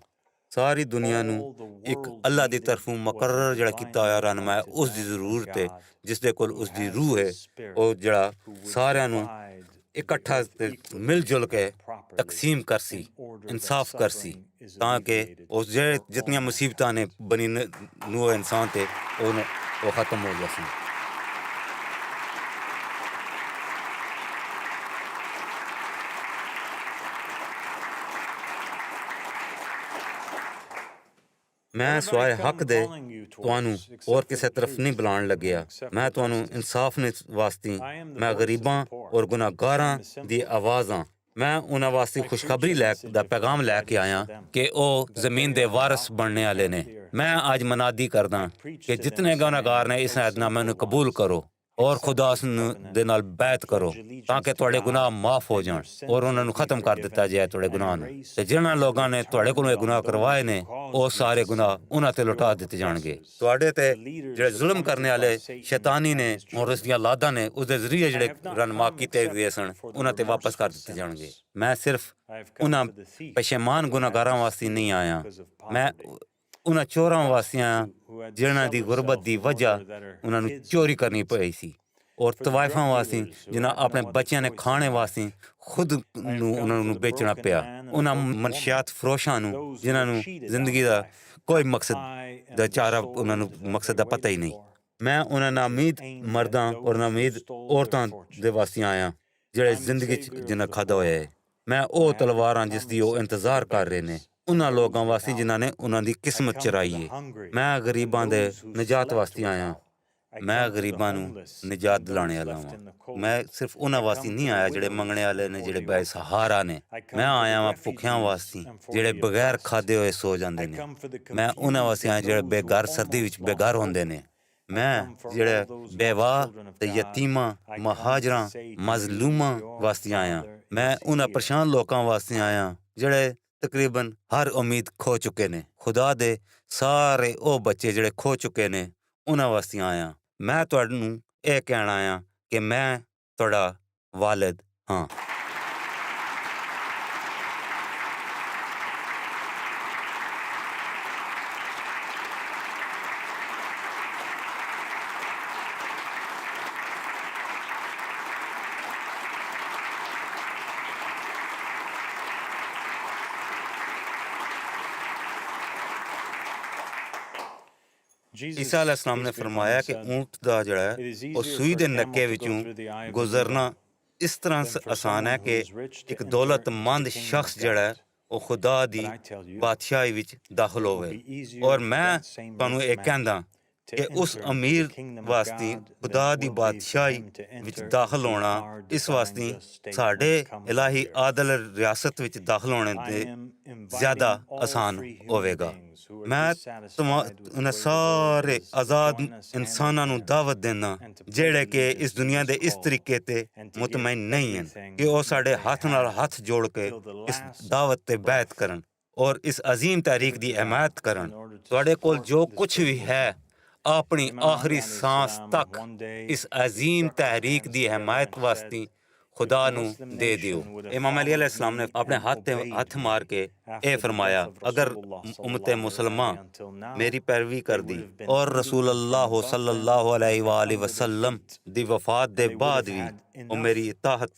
ਸਾਰੀ ਦੁਨੀਆ ਨੂੰ ਇੱਕ ਅੱਲਾ ਦੀ ਤਰਫੋਂ ਮੁਕਰਰ ਜਿਹੜਾ ਕੀਤਾ ਹੋਇਆ ਰਹਿਨੁਮਾ ਹੈ, ਉਸ ਦੀ ਜ਼ਰੂਰਤ ਹੈ, ਜਿਸ ਦੇ ਕੋਲ ਉਸ ਦੀ ਰੂਹ ਹੈ, ਉਹ ਜਿਹੜਾ ਸਾਰਿਆਂ ਨੂੰ ਇਕੱਠਾ ਮਿਲ ਜੁਲ ਕੇ ਤਕਸੀਮ ਕਰਸੀ, ਇਨਸਾਫ ਕਰਸੀ, ਤਾਂ ਕਿ ਉਸ ਜਿਹੜੇ ਜਿਤਨੀਆਂ ਮੁਸੀਬਤਾਂ ਨੇ ਬਣੀ ਨੂਹ ਇਨਸਾਨ ਤੇ ਉਹ ਖਤਮ ਹੋ ਜਾਸਨ। ਮੈਂ ਸਵਾਏ ਹੱਕ ਦੇ ਤੁਹਾਨੂੰ ਹੋਰ ਕਿਸੇ ਤਰਫ ਨਹੀਂ ਬੁਲਾਉਣ ਲੱਗਿਆ। ਮੈਂ ਤੁਹਾਨੂੰ ਇਨਸਾਫ ਨੇ ਵਾਸਤੇ, ਮੈਂ ਗਰੀਬਾਂ ਔਰ ਗੁਨਾਹਗਾਰਾਂ ਦੀ ਆਵਾਜ਼ ਹਾਂ। ਮੈਂ ਉਹਨਾਂ ਵਾਸਤੇ ਖੁਸ਼ਖਬਰੀ ਦਾ ਪੈਗਾਮ ਲੈ ਕੇ ਆਇਆ ਕਿ ਉਹ ਜ਼ਮੀਨ ਦੇ ਵਾਰਿਸ ਬਣਨੇ ਵਾਲੇ ਨੇ। ਮੈਂ ਅੱਜ ਮਨਾਦੀ ਕਰਦਾ ਕਿ ਜਿਤਨੇ ਗੁਨਾਹਗਾਰ ਨੇ ਇਸ ਅਹਿਦਨਾਮੇ ਨੂੰ ਕਬੂਲ ਕਰੋ ਔਰ ਖੁਦਾ ਦੇ ਨਾਲ ਬੈਤ ਕਰੋ ਤਾਂ ਕਿ ਤੁਹਾਡੇ ਗੁਨਾਹ ਮਾਫ ਹੋ ਜਾਣ ਔਰ ਉਹਨਾਂ ਨੂੰ ਖਤਮ ਕਰ ਦਿੱਤਾ ਜਾਏ ਤੁਹਾਡੇ ਗੁਨਾਹ ਨੂੰ। ਤੇ ਜਿਨ੍ਹਾਂ ਲੋਕਾਂ ਨੇ ਤੁਹਾਡੇ ਕੋਲੋਂ ਇਹ ਗੁਨਾਹ ਕਰਵਾਏ ਨੇ ਉਹ ਸਾਰੇ ਗੁਨਾਹ ਉਹਨਾਂ ਤੇ ਲੁਟਾ ਦਿੱਤੇ ਜਾਣਗੇ। ਤੁਹਾਡੇ ਤੇ ਜਿਹੜੇ ਜ਼ੁਲਮ ਕਰਨੇ ਵਾਲੇ ਸ਼ੈਤਾਨੀ ਨੇ ਔਰ ਉਸ ਦੀਆਂ ਲਾਦਾਂ ਨੇ ਉਸਦੇ ਜ਼ਰੀਏ ਜਿਹੜੇ ਰਹਿਨੁਮਾ ਕੀਤੇ ਹੋਏ ਸਨ ਉਹਨਾਂ ਤੇ ਵਾਪਸ ਕਰ ਦਿੱਤੇ ਜਾਣਗੇ। ਮੈਂ ਸਿਰਫ ਉਹਨਾਂ ਪਸ਼ੇਮਾਨ ਗੁਨਾਹਗਾਰਾਂ ਵਾਸਤੇ ਨਹੀਂ ਆਇਆ, ਮੈਂ ਉਹਨਾਂ ਚੋਰਾਂ ਵਾਸਤੇ ਆਇਆ ਜਿਨ੍ਹਾਂ ਦੀ ਗੁਰਬਤ ਦੀ ਵਜ੍ਹਾ ਉਹਨਾਂ ਨੂੰ ਚੋਰੀ ਕਰਨੀ ਪਈ ਸੀ, ਔਰ ਤਵਾਇਫਾਂ ਵਾਸਤੇ ਜਿਨ੍ਹਾਂ ਆਪਣੇ ਬੱਚਿਆਂ ਨੇ ਖਾਣੇ ਵਾਸਤੇ ਖੁਦ ਨੂੰ ਉਹਨਾਂ ਨੂੰ ਵੇਚਣਾ ਪਿਆ, ਉਹਨਾਂ ਮਨਸ਼ਿਆਤ ਫਰੋਸ਼ਾਂ ਨੂੰ ਜਿਨ੍ਹਾਂ ਨੂੰ ਜ਼ਿੰਦਗੀ ਦਾ ਕੋਈ ਮਕਸਦ ਦਾ ਚਾਰਾ ਉਹਨਾਂ ਨੂੰ ਮਕਸਦ ਦਾ ਪਤਾ ਹੀ ਨਹੀਂ। ਮੈਂ ਉਹਨਾਂ ਨਾਮੀਦ ਮਰਦਾਂ ਔਰ ਨਾਮੀਦ ਔਰਤਾਂ ਦੇ ਵਾਸਤੇ ਆਇਆ ਜਿਹੜੇ ਜ਼ਿੰਦਗੀ 'ਚ ਜਿਨ੍ਹਾਂ ਖਾਧਾ ਹੋਇਆ ਹੈ। ਮੈਂ ਉਹ ਤਲਵਾਰਾਂ ਜਿਸ ਦੀ ਉਹ ਇੰਤਜ਼ਾਰ ਕਰ ਰਹੇ ਨੇ, ਉਹਨਾਂ ਲੋਕਾਂ ਵਾਸਤੇ ਜਿਨ੍ਹਾਂ ਨੇ ਉਹਨਾਂ ਦੀ ਕਿਸਮਤ ਚੁਰਾਈ ਹੈ। ਮੈਂ ਗਰੀਬਾਂ ਦੇ ਨਿਜਾਤ ਵਾਸਤੇ ਆਇਆ, ਮੈਂ ਗਰੀਬਾਂ ਨੂੰ ਨਿਜਾਤ ਦਿਲਾਣੇ ਵਾਲਾ ਹਾਂ। ਮੈਂ ਸਿਰਫ ਉਹਨਾਂ ਵਾਸਤੇ ਨਹੀਂ ਆਇਆ ਜਿਹੜੇ ਮੰਗਣੇ ਵਾਲੇ ਨੇ, ਜਿਹੜੇ ਬੇਸਹਾਰਾ ਨੇ। ਮੈਂ ਆਇਆ ਵਾਂ ਭੁੱਖਿਆਂ ਵਾਸਤੇ ਜਿਹੜੇ ਬਗੈਰ ਖਾਧੇ ਹੋਏ ਸੋ ਜਾਂਦੇ ਨੇ। ਮੈਂ ਉਹਨਾਂ ਵਾਸਤੇ ਆਇਆ ਜਿਹੜੇ ਬੇਘਰ ਸਰਦੀ ਵਿੱਚ ਬੇਘਰ ਹੁੰਦੇ ਨੇ। ਮੈਂ ਜਿਹੜੇ ਬੇਵਾ ਤੇ ਯਤੀਮਾਂ, ਮਹਾਜਰਾਂ, ਮਜ਼ਲੂਮਾਂ ਵਾਸਤੇ ਆਇਆ। ਮੈਂ ਉਹਨਾਂ ਪਰੇਸ਼ਾਨ ਲੋਕਾਂ ਵਾਸਤੇ ਆਇਆ ਜਿਹੜੇ ਤਕਰੀਬਨ ਹਰ ਉਮੀਦ ਖੋ ਚੁੱਕੇ ਨੇ। ਖੁਦਾ ਦੇ ਸਾਰੇ ਉਹ ਬੱਚੇ ਜਿਹੜੇ ਖੋ ਚੁੱਕੇ ਨੇ ਉਹਨਾਂ ਵਾਸਤੇ ਆਇਆ। ਮੈਂ ਤੁਹਾਨੂੰ ਇਹ ਕਹਿਣਾ ਆਇਆ ਕਿ ਮੈਂ ਤੁਹਾਡਾ ਵਾਲਿਦ ਹਾਂ। ਈਸਾ अलैहिस्सलाम ਨੇ ਫਰਮਾਇਆ ਕਿ ਊਂਟ ਦਾ ਜਿਹੜਾ ਉਹ ਸੂਈ ਦੇ ਨੱਕੇ ਵਿੱਚੋਂ ਗੁਜ਼ਰਨਾ ਇਸ ਤਰ੍ਹਾਂ ਆਸਾਨ ਹੈ ਕਿ ਇੱਕ ਦੌਲਤਮੰਦ ਸ਼ਖਸ ਜਿਹੜਾ ਉਹ ਖੁਦਾ ਦੀ ਬਾਦਸ਼ਾਹੀ ਵਿੱਚ ਦਾਖਲ ਹੋਵੇ। ਔਰ ਮੈਂ ਤੁਹਾਨੂੰ ਇਹ ਕਹਿੰਦਾ ਕਿ ਉਸ ਅਮੀਰ ਵਾਸਤੇ ਖੁਦਾ ਦੀ ਬਾਦਸ਼ਾਹੀ ਵਿੱਚ ਦਾਖਲ ਹੋਣਾ ਇਸ ਵਾਸਤੇ ਸਾਡੇ ਇਲਾਹੀ ਆਦਲ ਰਿਆਸਤ ਵਿੱਚ ਦਾਖਲ ਹੋਣੇ ਦੇ ਜ਼ਿਆਦਾ ਆਸਾਨ ਹੋਵੇਗਾ। ਮੈਂ ਉਹਨਾਂ ਸਾਰੇ ਆਜ਼ਾਦ ਇਨਸਾਨਾਂ ਨੂੰ ਦਾਵਤ ਦਿੰਦਾ ਜਿਹੜੇ ਕਿ ਇਸ ਦੁਨੀਆ ਦੇ ਇਸ ਤਰੀਕੇ ਤੇ ਮੁਤਮਈਨ ਨਹੀਂ ਹਨ ਕਿ ਉਹ ਸਾਡੇ ਹੱਥ ਨਾਲ ਹੱਥ ਜੋੜ ਕੇ ਇਸ ਦਾਵਤ ਤੇ ਬੈਤ ਕਰਨ ਔਰ ਇਸ ਅਜ਼ੀਮ ਤਹਿਰੀਕ ਦੀ ਹਮਾਇਤ ਕਰਨ। ਤੁਹਾਡੇ ਕੋਲ ਜੋ ਕੁਝ ਵੀ ਹੈ ਆਪਣੀ ਆਖਰੀ ਸਾਂਸ ਤੱਕ ਇਸ ਅਜ਼ੀਮ ਤਹਿਰੀਕ ਦੀ ਹਮਾਇਤ ਵਾਸਤੇ ਖੁਦਾ ਨੂੰ ਦੇ ਦਿਓ। ਇਮਾਮ ਅਲੀ अलैहिस्सलाम ਨੇ ਆਪਣੇ ਹੱਥ ਤੇ ਹੱਥ ਮਾਰ ਕੇ ਇਹ ਫਰਮਾਇਆ, ਅਗਰ ਉਮਤ ਮੁਸਲਮਾਂ ਮੇਰੀ ਪੈਰਵੀ ਕਰਦੀ ਔਰ ਰਸੂਲ ਅੱਲਾਹ ਸੱਲੱਲਾਹੁ अलैहि वसल्लम ਦੀ ਵਫਾਤ ਦੇ ਬਾਅਦ ਵੀ ਉਹ ਮੇਰੀ ਇਤਾਅਤ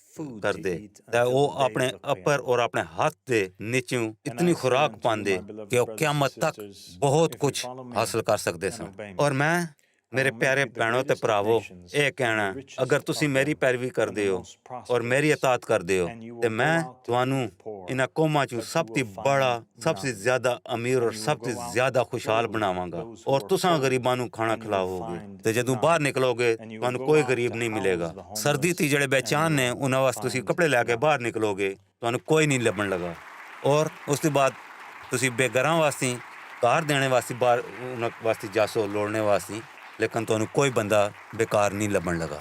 ਕਰਦੇ ਤਾਂ ਉਹ ਆਪਣੇ ਅੱਪਰ ਔਰ ਆਪਣੇ ਹੱਥ ਦੇ ਨੀਚੋਂ ਇਤਨੀ ਖੁਰਾਕ ਪਾਉਂਦੇ ਕਿ ਉਹ ਕਿਆਮਤ ਤੱਕ ਬਹੁਤ ਕੁਝ ਹਾਸਲ ਕਰ ਸਕਦੇ ਸਨ। ਔਰ ਮੈਂ ਮੇਰੇ ਪਿਆਰੇ ਭੈਣੋ ਤੇ ਭਰਾਵੋ, ਇਹ ਕਹਿਣਾ, ਅਗਰ ਤੁਸੀਂ ਮੇਰੀ ਪੈਰਵੀ ਕਰਦੇ ਹੋ ਔਰ ਮੇਰੀ ਇਤਾਅਤ ਕਰਦੇ ਹੋ ਤੇ ਮੈਂ ਤੁਹਾਨੂੰ ਇਹਨਾਂ ਕੌਮਾਂ 'ਚੋਂ ਸਭ ਤੋਂ ਬੜਾ, ਸਭ ਤੋਂ ਜ਼ਿਆਦਾ ਅਮੀਰ ਔਰ ਸਭ ਤੋਂ ਜ਼ਿਆਦਾ ਖੁਸ਼ਹਾਲ ਬਣਾਵਾਂਗਾ ਔਰ ਤੁਸੀਂ ਗਰੀਬਾਂ ਨੂੰ ਖਾਣਾ ਖਿਲਾਓਗੇ ਤੇ ਜਦੋਂ ਬਾਹਰ ਨਿਕਲੋਗੇ ਤੁਹਾਨੂੰ ਕੋਈ ਗਰੀਬ ਨਹੀਂ ਮਿਲੇਗਾ। ਸਰਦੀ 'ਤੇ ਜਿਹੜੇ ਬੇਚੈਨ ਨੇ ਉਹਨਾਂ ਵਾਸਤੇ ਤੁਸੀਂ ਕੱਪੜੇ ਲੈ ਕੇ ਬਾਹਰ ਨਿਕਲੋਗੇ, ਤੁਹਾਨੂੰ ਕੋਈ ਨਹੀਂ ਲੱਭਣ ਲੱਗਾ ਔਰ ਉਸ ਤੋਂ ਬਾਅਦ ਤੁਸੀਂ ਬੇਘਰਾਂ ਵਾਸਤੇ ਘਰ ਦੇਣੇ ਵਾਸਤੇ ਬਾਹਰ ਉਹਨਾਂ ਵਾਸਤੇ ਜਾਸੋ ਲੋੜਨੇ ਵਾਸਤੇ, ਲੇਕਿਨ ਤੁਹਾਨੂੰ ਕੋਈ ਬੰਦਾ ਬੇਕਾਰ ਨਹੀਂ ਲੱਭਣ ਲੱਗਾ।